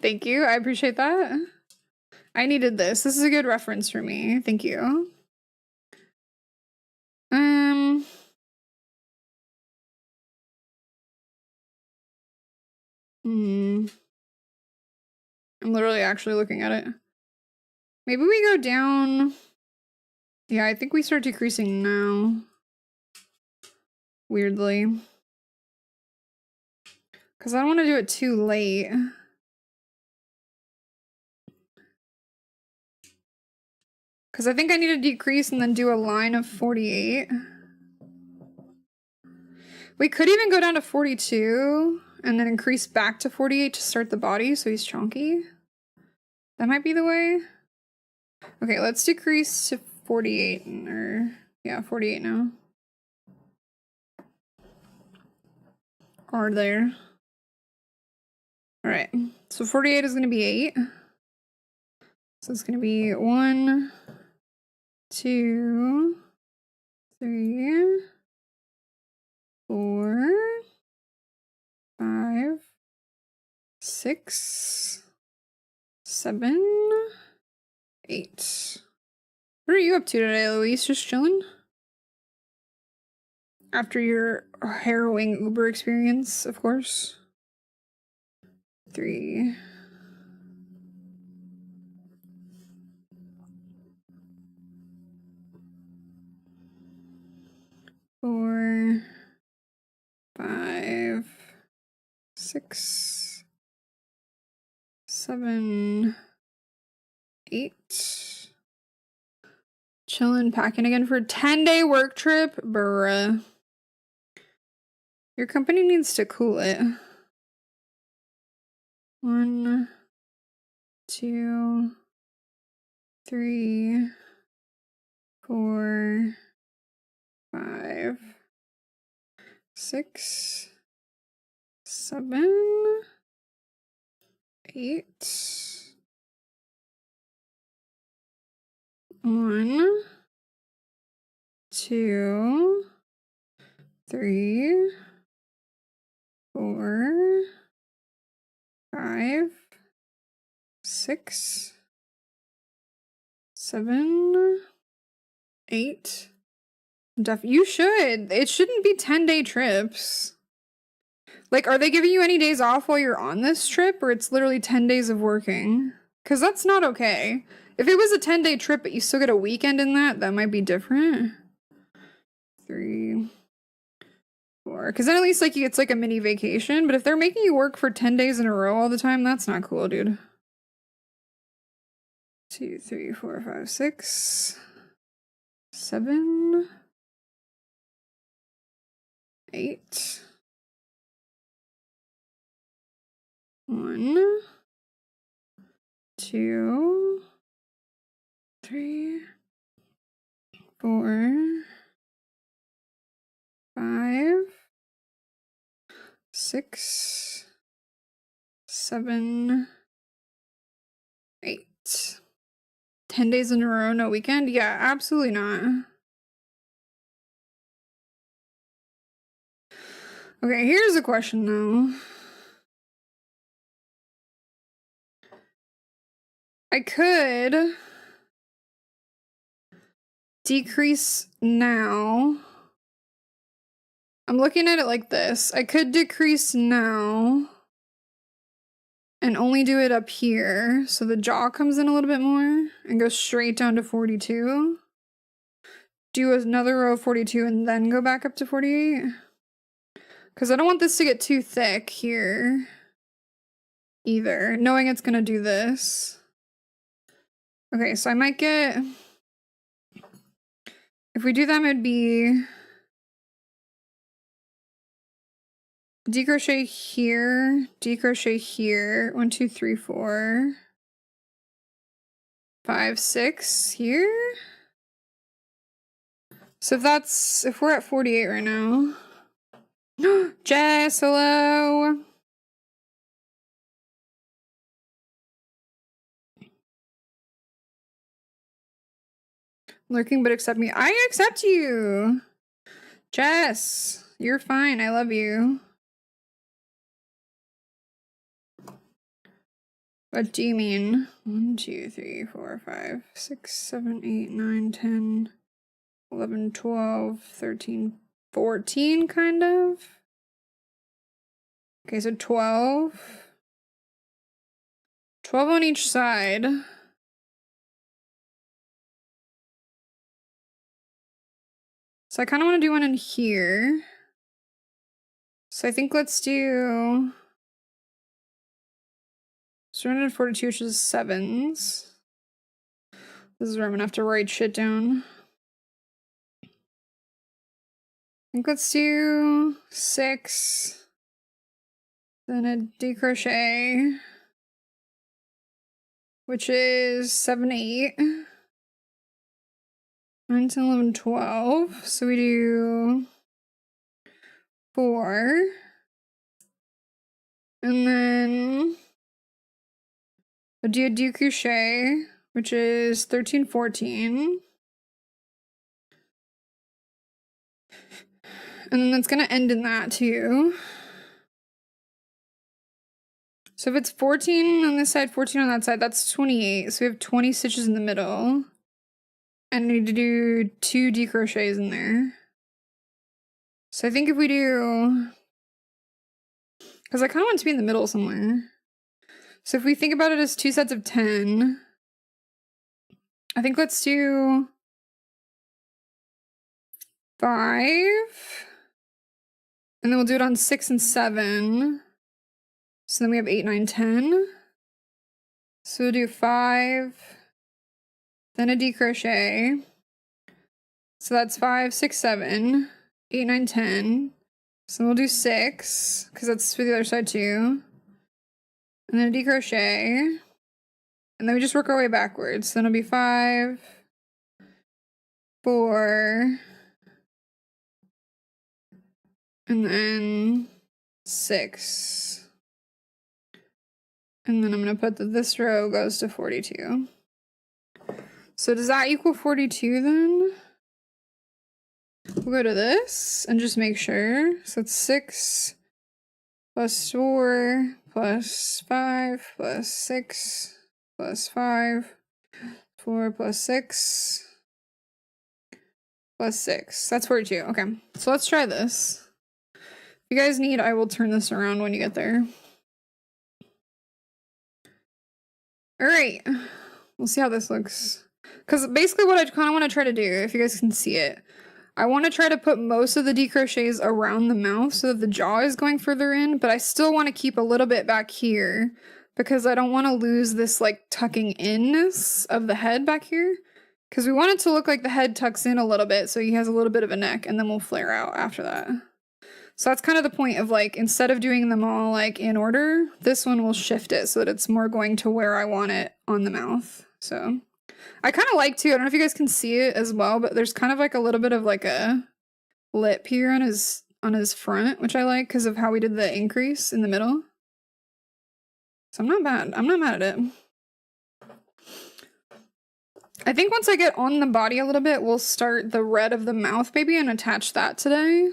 Thank you, I appreciate that. I needed this. This is a good reference for me. Thank you. I'm literally actually looking at it. Maybe we go down... Yeah, I think we start decreasing now. Weirdly. Because I don't want to do it too late. Because I think I need to decrease and then do a line of 48. We could even go down to 42 and then increase back to 48 to start the body so he's chunky. That might be the way. Okay, let's decrease to 48 or yeah, 48 now. Or there. All right, so 48 is going to be 8. So it's going to be 1, 2, 3, 4, 5, 6, 7, 8. What are you up to today, Luis? Just chilling? After your harrowing Uber experience, of course. 3. 4, 5, 6, 7, 8. Chillin', packing again for a 10-day work trip? Bruh. Your company needs to cool it. 1, 2, 3, 4, 5, 6, 7, 8. 1, 2, 3, 4, 5, 6, 7, 8. You should. It shouldn't be 10-day trips. Like, are they giving you any days off while you're on this trip, or it's literally 10 days of working? Because that's not okay. If it was a 10-day trip, but you still get a weekend in that, that might be different. 3, 4. Because then at least, like, it's like a mini vacation. But if they're making you work for 10 days in a row all the time, that's not cool, dude. 2, 3, 4, 5, 6. 7, 8, 1, 2, 3, 4, 5, 6, 7, 8. 10 days in a row, no weekend? Yeah, absolutely not. Okay, here's a question though. I could decrease now. I'm looking at it like this. I could decrease now and only do it up here, so the jaw comes in a little bit more and go straight down to 42. Do another row of 42 and then go back up to 48. Because I don't want this to get too thick here either, knowing it's gonna do this. Okay, so I might get, if we do them, it'd be decrochet here, decrochet here, 1, 2, 3, 4, 5, 6 here. So if we're at 48 right now. Jess, hello. Lurking, but accept me. I accept you. Jess, you're fine. I love you. What do you mean? 1, 2, 3, 4, 5, 6, 7, 8, 9, 10, 11, 12, 13, 14, kind of? Okay, so 12. 12 on each side. So I kind of want to do one in here. So I think let's do 342, which is 7s. This is where I'm gonna have to write shit down. I think let's do 6. Then a decrochet, which is 7, 8. 9, 10, 11, 12. So we do 4. And then I'll do a decrochet, which is 13, 14. And then it's gonna end in that too. So if it's 14 on this side, 14 on that side, that's 28. So we have 20 stitches in the middle. And I need to do 2 decrochets in there. So I think if we do, because I kind of want it to be in the middle somewhere. So if we think about it as 2 sets of 10, I think let's do 5. And then we'll do it on 6 and 7. So then we have 8, 9, 10. So we'll do 5, then a decrochet. So that's 5, 6, 7, 8, 9, 10. So we'll do 6, because that's for the other side too. And then a decrochet. And then we just work our way backwards. So then it'll be 5, 4, and then 6. And then I'm going to put that this row goes to 42. So does that equal 42 then? We'll go to this and just make sure. So it's 6 plus 4 plus 5 plus 6 plus 5, 4 plus 6 plus 6. That's 42. Okay, so let's try this. If you guys need, I will turn this around when you get there. Alright, we'll see how this looks. Because basically what I kind of want to try to do, if you guys can see it, I want to try to put most of the decrochets around the mouth so that the jaw is going further in, but I still want to keep a little bit back here because I don't want to lose this like tucking inness of the head back here. Because we want it to look like the head tucks in a little bit, so he has a little bit of a neck, and then we'll flare out after that. So that's kind of the point of, like, instead of doing them all, like, in order, this one will shift it so that it's more going to where I want it on the mouth. So I kind of like to, I don't know if you guys can see it as well, but there's kind of like a little bit of like a lip here on his front, which I like because of how we did the increase in the middle. So I'm not mad. I'm not mad at it. I think once I get on the body a little bit, we'll start the red of the mouth maybe and attach that today.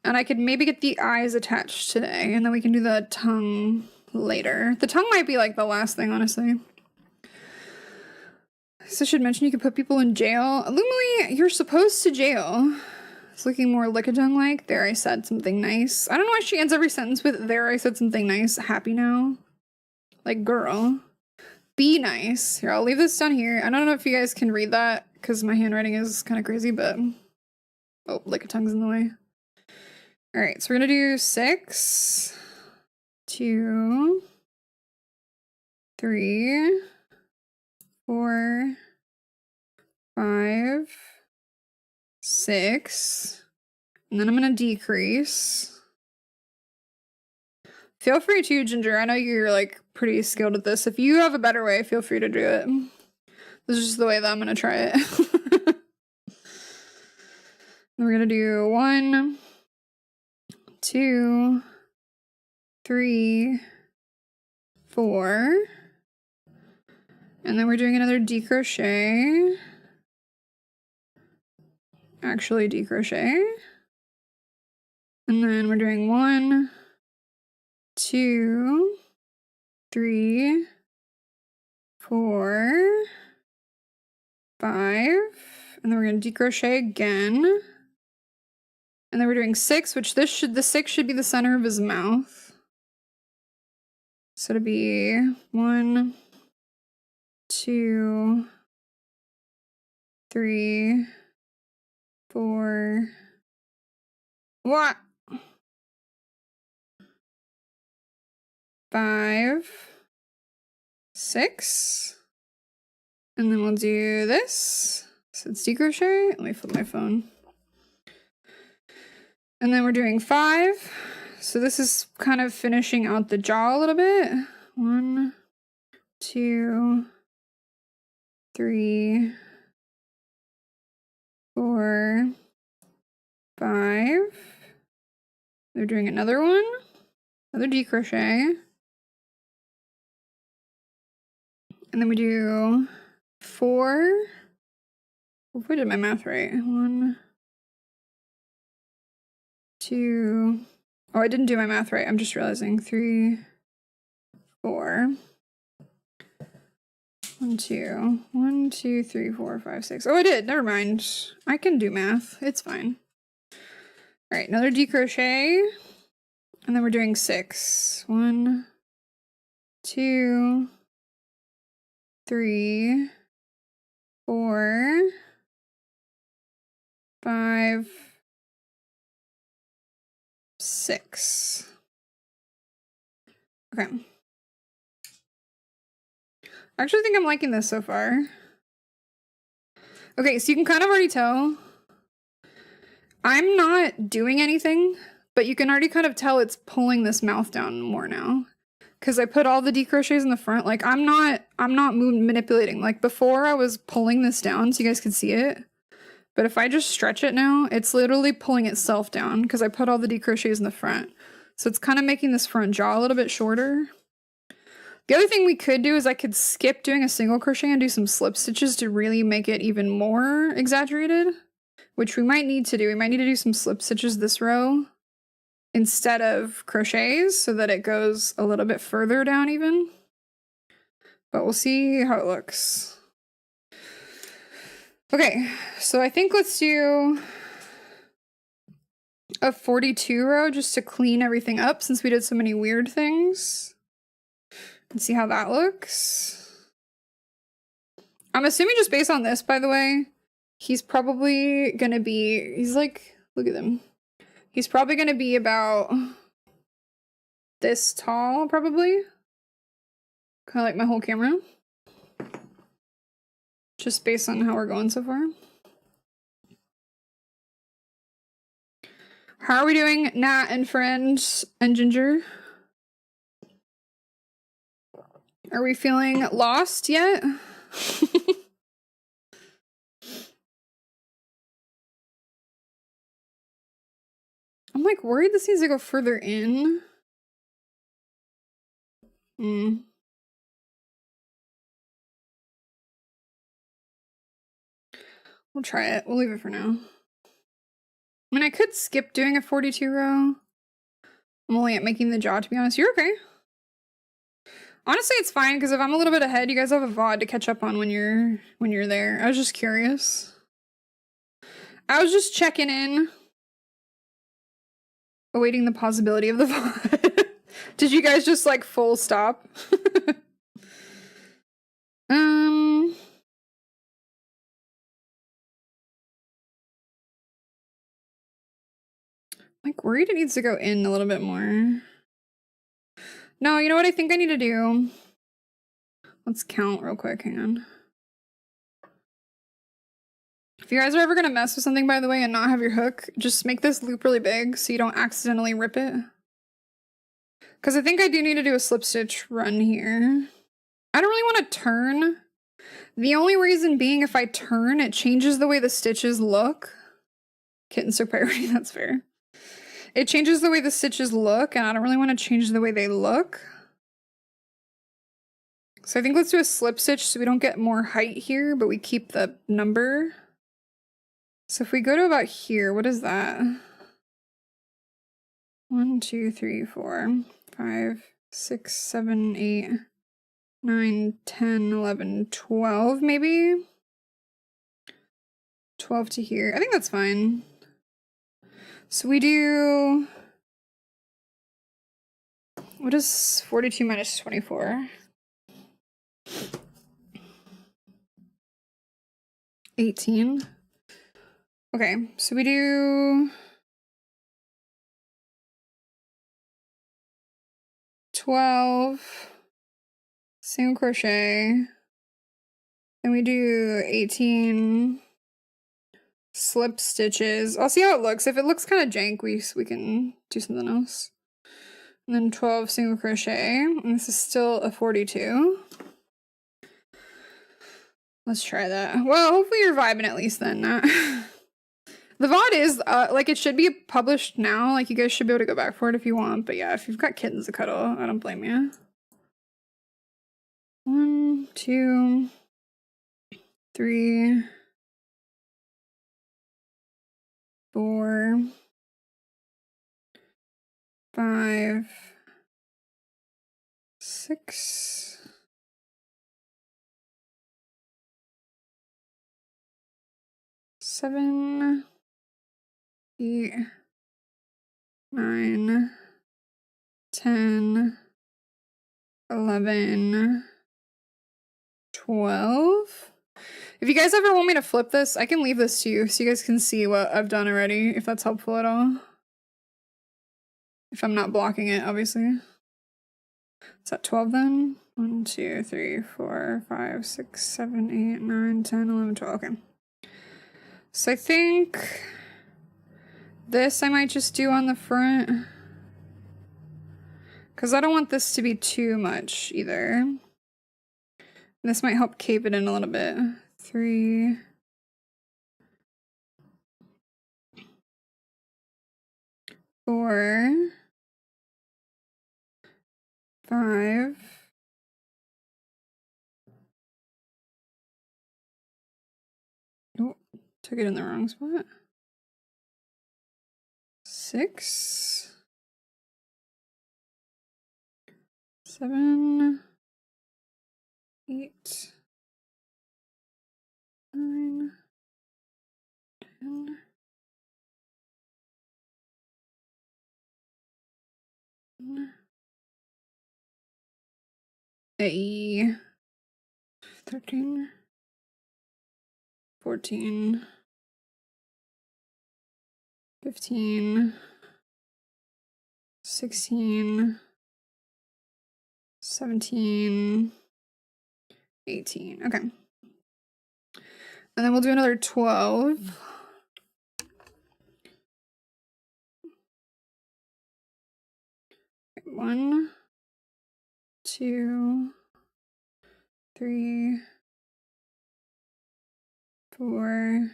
And I could maybe get the eyes attached today, and then we can do the tongue later. The tongue might be like the last thing, honestly. So I should mention you could put people in jail. Lumily, you're supposed to jail. It's looking more Lickitung-like. There I said something nice. I don't know why she ends every sentence with there I said something nice. Happy now? Like, girl. Be nice. Here, I'll leave this down here. I don't know if you guys can read that because my handwriting is kind of crazy, but... Oh, Lickatung's in the way. Alright, so we're gonna do 6, 2, 3, 4, 5, 6, and then I'm gonna decrease. Feel free to, Ginger. I know you're like pretty skilled at this. If you have a better way, feel free to do it. This is just the way that I'm gonna try it. We're gonna do 1, 2, 3, 4, and then we're doing another decrochet. Actually decrochet. And then we're doing 1, 2, 3, 4, 5, and then we're going to decrochet again. And then we're doing 6, which the 6 should be the center of his mouth. So to be 1, 2, 3, 4, what? 5, 6, and then we'll do this. So it's decrochet. Let me flip my phone. And then we're doing 5. So this is kind of finishing out the jaw a little bit. 1, 2, 3, 4, 5. They're doing another one. Another decrochet. And then we do 4. Hopefully I did my math right. 1, 2. Oh, I didn't do my math right. I'm just realizing. 3, 4. 1, 2. 1, 2, 3, 4, 5, 6. Oh, I did. Never mind. I can do math. It's fine. All right, another decrochet. And then we're doing 6. 1, 2, 3, 4, 5, 6. Okay. I actually think I'm liking this so far. Okay, so you can kind of already tell I'm not doing anything, but you can already kind of tell it's pulling this mouth down more now. Because I put all the decrochets in the front. Like, I'm not manipulating. Like, before I was pulling this down so you guys could see it. But if I just stretch it now, it's literally pulling itself down because I put all the decrochets in the front. So it's kind of making this front jaw a little bit shorter. The other thing we could do is I could skip doing a single crochet and do some slip stitches to really make it even more exaggerated, which we might need to do. We might need to do some slip stitches this row instead of crochets so that it goes a little bit further down even. But we'll see how it looks. Okay, so I think let's do a 42 row just to clean everything up since we did so many weird things. And see how that looks. I'm assuming just based on this, by the way, he's probably gonna be, he's like, look at him. He's probably gonna be about this tall, probably. Kind of like my whole camera. just based on how we're going so far. How are we doing, Nat and friends and Ginger? Are we feeling lost yet? I'm like worried this needs to go further in. We'll try it. We'll leave it for now. I mean, I could skip doing a 42 row. I'm only at making the jaw, to be honest. You're okay. Honestly, it's fine, because if I'm a little bit ahead, you guys have a VOD to catch up on when you're there. I was just curious. I was just checking in. Awaiting the possibility of the VOD. Did you guys just, like, full stop? Like, worried it needs to go in a little bit more. No, you know what I think I need to do? Let's count real quick, hang on. If you guys are ever gonna mess with something, by the way, and not have your hook, just make this loop really big so you don't accidentally rip it. Because I think I do need to do a slip stitch run here. I don't really want to turn. The only reason being if I turn, it changes the way the stitches look. Kitten's so priority, that's fair. It changes the way the stitches look, and I don't really want to change the way they look. So I think let's do a slip stitch so we don't get more height here, but we keep the number. So if we go to about here, what is that? 1, 2, 3, 4, 5, 6, 7, 8, 9, 10, 11, 12 maybe? 12 to here. I think that's fine. So we do... What is 42 minus 24? 18. Okay, so we do 12 single crochet, then we do 18 slip stitches. I'll see how it looks. If it looks kind of jank, we can do something else. And then 12 single crochet, and this is still a 42. Let's try that. Well, hopefully you're vibing at least then. The VOD is, like, it should be published now. Like, you guys should be able to go back for it if you want. But yeah, if you've got kittens to cuddle, I don't blame you. 1, 2, 3, 4, 5, 6, 7, 8, 9, 10, 11, 12. If you guys ever want me to flip this, I can leave this to you so you guys can see what I've done already, if that's helpful at all. If I'm not blocking it, obviously. Is that 12 then? 1, 2, 3, 4, 5, 6, 7, 8, 9, 10, 11, 12. Okay. So I think this I might just do on the front. Because I don't want this to be too much either. This might help cape it in a little bit. 3, 4, 5, took it in the wrong spot. 6, 7, 8, 9, 10, 13, 14, 15, 16, 17, 18. Okay. And then we'll do another 12. One, 2, 3, 4,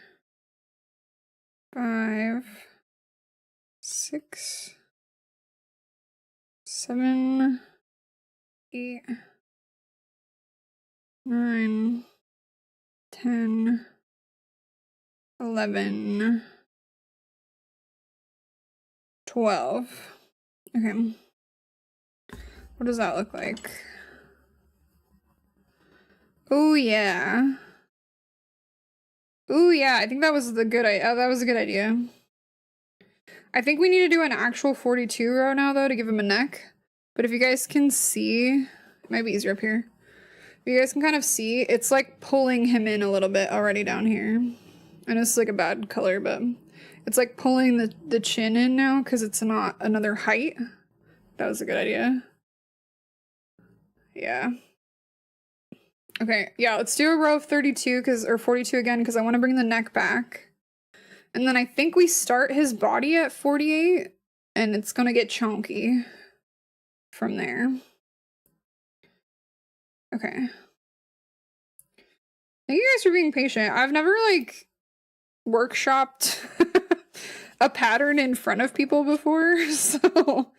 5, 6, 7, 8, 9, 10, 11, 12. Okay. What does that look like? Oh yeah. Oh yeah, I think that was the good that was a good idea. I think we need to do an actual 42 row now though to give him a neck. But if you guys can see, it might be easier up here. If you guys can kind of see, it's like pulling him in a little bit already down here. I know it's like a bad color, but it's like pulling the chin in now because it's not another height. That was a good idea. Yeah. Okay, yeah, let's do a row of 32 or 42 again because I want to bring the neck back. And then I think we start his body at 48 and it's gonna get chunky from there. Okay. Thank you guys for being patient. I've never like workshopped a pattern in front of people before, so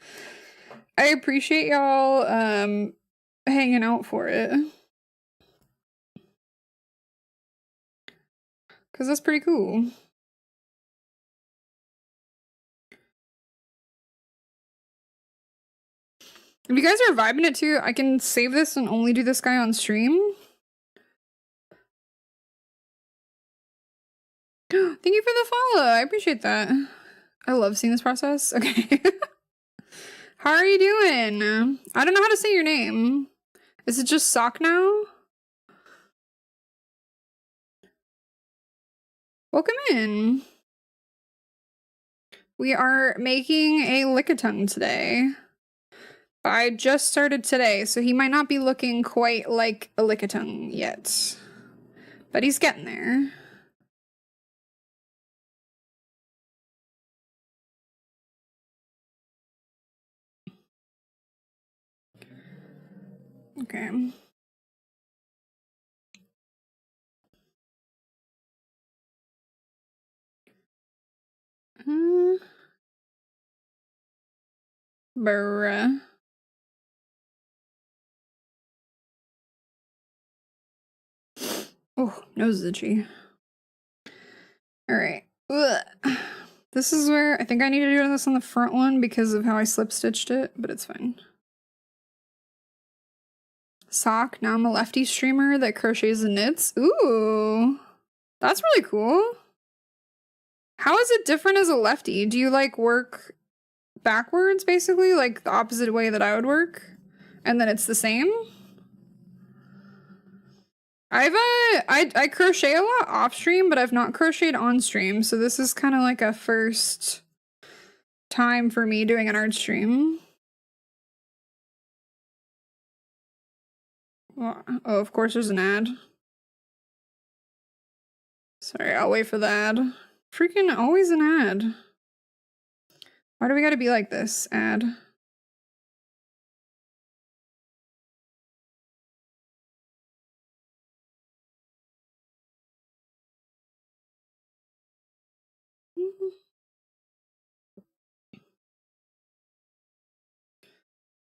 I appreciate y'all hanging out for it. Cause that's pretty cool. If you guys are vibing it too, I can save this and only do this guy on stream. Thank you for the follow. I appreciate that. I love seeing this process. Okay. How are you doing? I don't know how to say your name. Is it just Sock now? Welcome in. We are making a Lickitung today. I just started today, so he might not be looking quite like a Lickitung yet. But he's getting there. Okay. Bruh. Oh, nose itchy. Alright. This is where I think I need to do this on the front one because of how I slip stitched it, but it's fine. Sock. Now I'm a lefty streamer that crochets and knits. Ooh. That's really cool. How is it different as a lefty? Do you like work backwards basically? Like the opposite way that I would work? And then it's the same? I crochet a lot off stream, but I've not crocheted on stream, so this is kind of like a first time for me doing an art stream. Oh, of course there's an ad. Sorry, I'll wait for the ad. Freaking always an ad. Why do we gotta be like this, ad?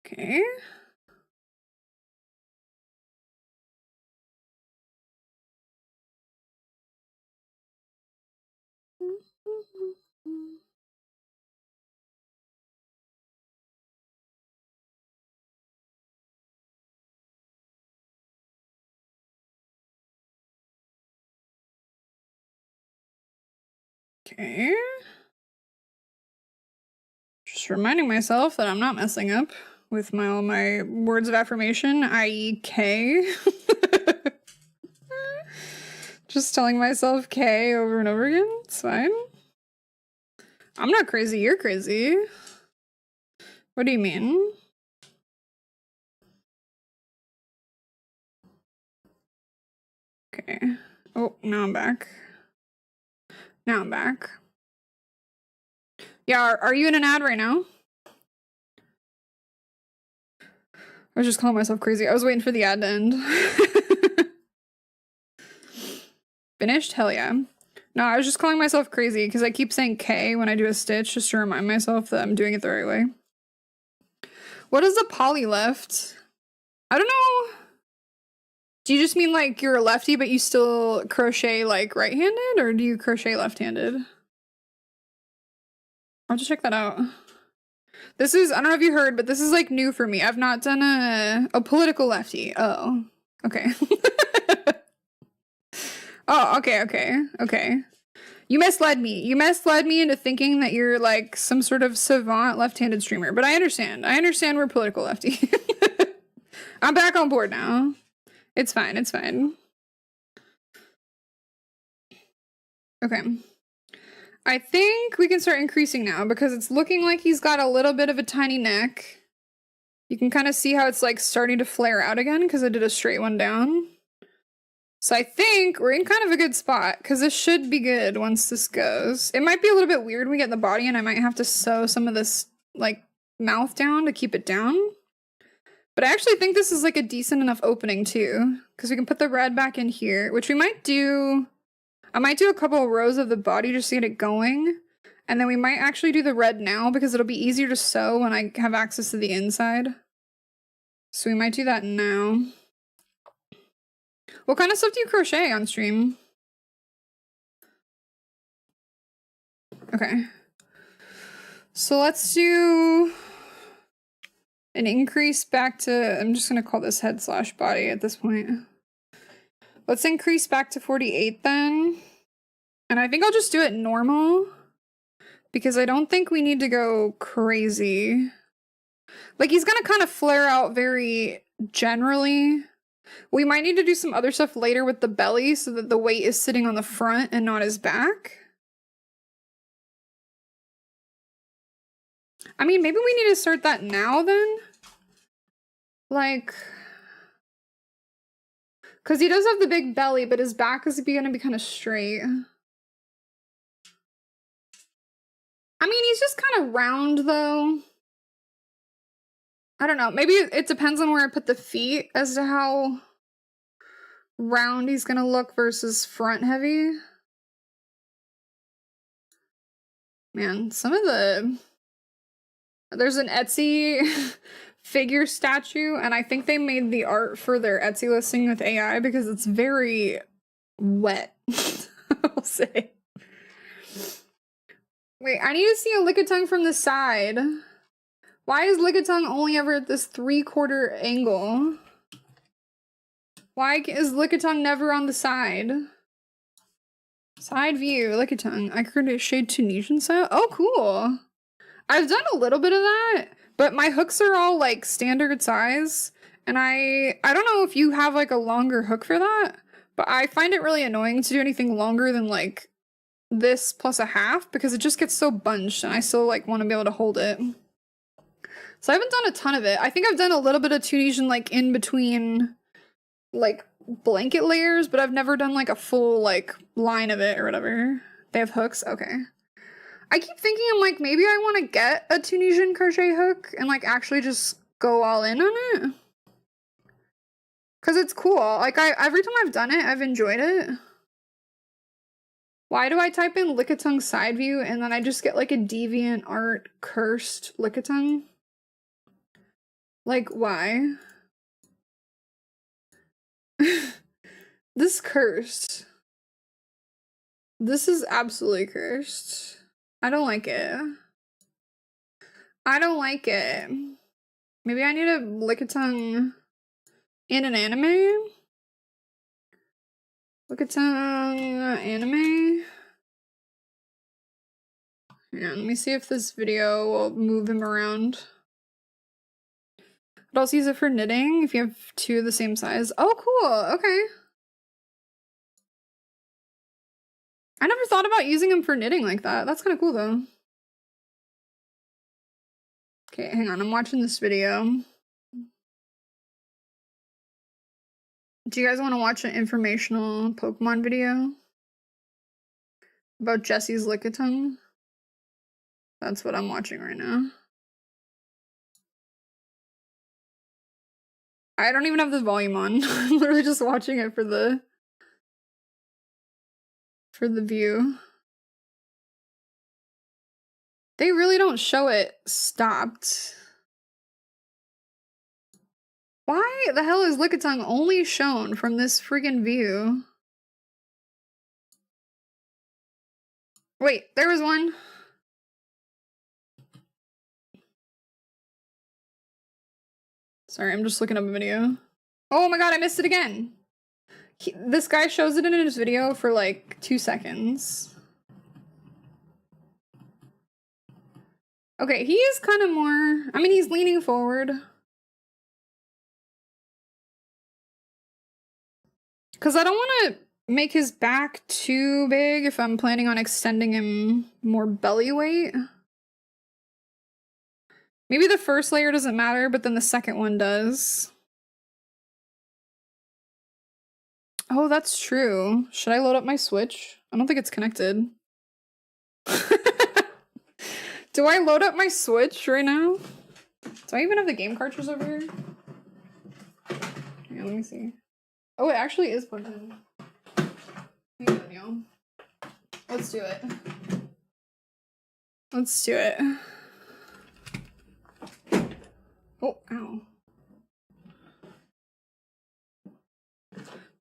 Okay. Okay. Just reminding myself that I'm not messing up with all my words of affirmation, i.e. K. Just telling myself K over and over again. It's fine. I'm not crazy, you're crazy. What do you mean? Okay. Oh, now I'm back. Now I'm back. Yeah, are you in an ad right now? I was just calling myself crazy. I was waiting for the ad to end. Finished? Hell yeah. No, I was just calling myself crazy because I keep saying K when I do a stitch just to remind myself that I'm doing it the right way. What is a poly left? I don't know. Do you just mean like you're a lefty but you still crochet like right-handed, or do you crochet left-handed? I'll just check that out. This is, I don't know if you heard, but this is like new for me. I've not done a political lefty. Oh, okay. Oh, okay. You misled me. You misled me into thinking that you're like some sort of savant left-handed streamer, but I understand. I understand we're political lefty. I'm back on board now. It's fine. It's fine. Okay. I think we can start increasing now because it's looking like he's got a little bit of a tiny neck. You can kind of see how it's like starting to flare out again because I did a straight one down. So I think we're in kind of a good spot because this should be good once this goes. It might be a little bit weird when we get in the body and I might have to sew some of this like mouth down to keep it down. But I actually think this is like a decent enough opening too because we can put the red back in here, which we might do. I might do a couple of rows of the body just to get it going. And then we might actually do the red now because it'll be easier to sew when I have access to the inside. So we might do that now. What kind of stuff do you crochet on stream? Okay. So let's do an increase back to, I'm just going to call this head / body at this point. Let's increase back to 48 then. And I think I'll just do it normal because I don't think we need to go crazy. Like he's going to kind of flare out very generally. We might need to do some other stuff later with the belly so that the weight is sitting on the front and not his back. I mean, maybe we need to start that now then. Like, because he does have the big belly, but his back is going to be kind of straight. I mean, he's just kind of round though. I don't know. Maybe it depends on where I put the feet as to how round he's going to look versus front heavy. Man, some of the... There's an Etsy figure statue, and I think they made the art for their Etsy listing with AI because it's very wet, I'll say. Wait, I need to see a Lickitung from the side. Why is Lickitung only ever at this 3/4 angle? Why is Lickitung never on the side? Side view, Lickitung. I created a shade Tunisian style. Oh, cool. I've done a little bit of that, but my hooks are all like standard size. And I don't know if you have like a longer hook for that, but I find it really annoying to do anything longer than like this plus a half because it just gets so bunched and I still like want to be able to hold it. So I haven't done a ton of it. I think I've done a little bit of Tunisian like in between like blanket layers, but I've never done like a full like line of it or whatever. They have hooks? Okay. I keep thinking I'm like, maybe I want to get a Tunisian crochet hook and like actually just go all in on it. Cause it's cool. Like every time I've done it, I've enjoyed it. Why do I type in Lickitung side view and then I just get like a deviant art cursed Lickitung? Like, why? This cursed. This is absolutely cursed. I don't like it. I don't like it. Maybe I need a Lickitung in an anime? Lickitung anime? Yeah, let me see if this video will move him around. But also use it for knitting if you have two of the same size. Oh, cool. Okay. I never thought about using them for knitting like that. That's kind of cool, though. Okay, hang on. I'm watching this video. Do you guys want to watch an informational Pokemon video? About Jesse's Lickitung? That's what I'm watching right now. I don't even have the volume on. I'm literally just watching it for the view. They really don't show it stopped. Why the hell is Lickitung only shown from this friggin' view? Wait, there was one. Sorry, I'm just looking up a video. Oh my god, I missed it again. This guy shows it in his video for like 2 seconds. Okay, he is kind of more... I mean, he's leaning forward. Because I don't want to make his back too big if I'm planning on extending him more belly weight. Maybe the first layer doesn't matter, but then the second one does. Oh, that's true. Should I load up my Switch? I don't think it's connected. Do I load up my Switch right now? Do I even have the game cartridge over here? Yeah, let me see. Oh, it actually is plugged in. Hang on, y'all. Let's do it. Let's do it. Oh, ow.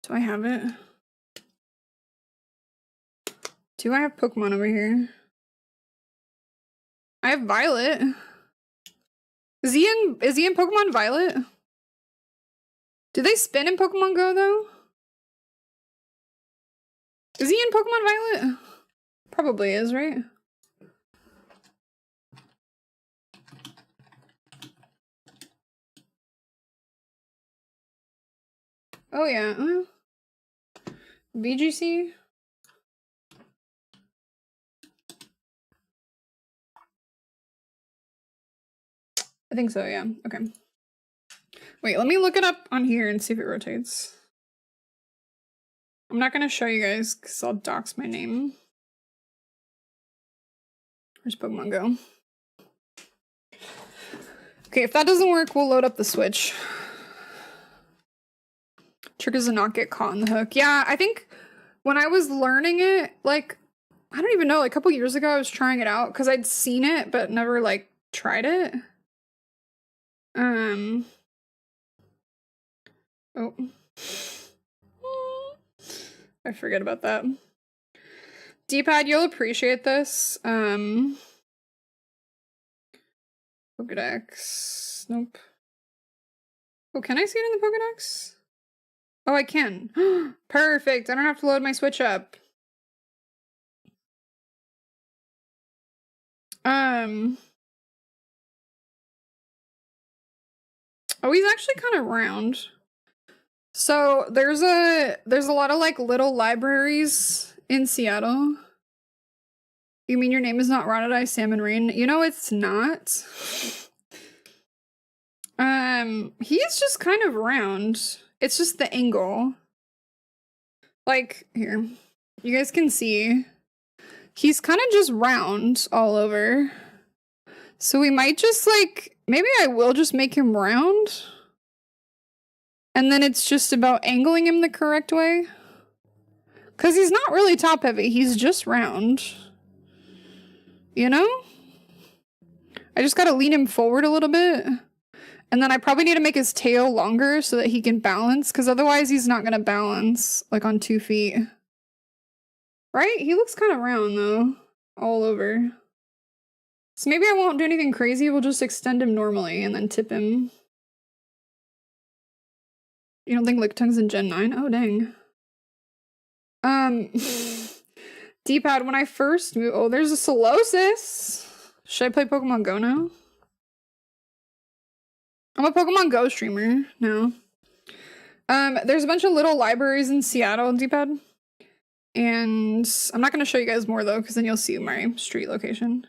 Do I have it? Do I have Pokemon over here? I have Violet. Is he in Pokemon Violet? Do they spin in Pokemon Go though? Is he in Pokemon Violet? Probably is, right? Oh yeah. VGC? I think so, yeah. Okay. Wait, let me look it up on here and see if it rotates. I'm not gonna show you guys because I'll dox my name. Where's Pokemon Go? Okay, if that doesn't work, we'll load up the Switch. Trick is to not get caught on the hook. Yeah, I think when I was learning it, like, I don't even know, like a couple years ago, I was trying it out because I'd seen it but never, like, tried it. Oh. I forget about that. D-pad, you'll appreciate this. Pokedex. Nope. Oh, can I see it in the Pokedex? Oh, I can. Perfect. I don't have to load my Switch up. Oh, he's actually kind of round. So there's a lot of like little libraries in Seattle. You mean your name is not Ronadai Salmon Rain? You know it's not. He's just kind of round. It's just the angle. Like, here. You guys can see. He's kind of just round all over. So we might just like, maybe I will just make him round. And then it's just about angling him the correct way. Because he's not really top heavy. He's just round. You know? I just gotta lean him forward a little bit. And then I probably need to make his tail longer so that he can balance. Because otherwise he's not gonna balance like on 2 feet. Right? He looks kind of round though. All over. So maybe I won't do anything crazy. We'll just extend him normally and then tip him. You don't think Licktung's in Gen 9? Oh, dang. D-pad, when I first moved... Oh, there's a Solosis! Should I play Pokemon Go now? I'm a Pokemon Go streamer now. There's a bunch of little libraries in Seattle, D-pad. And I'm not going to show you guys more, though, because then you'll see my street location.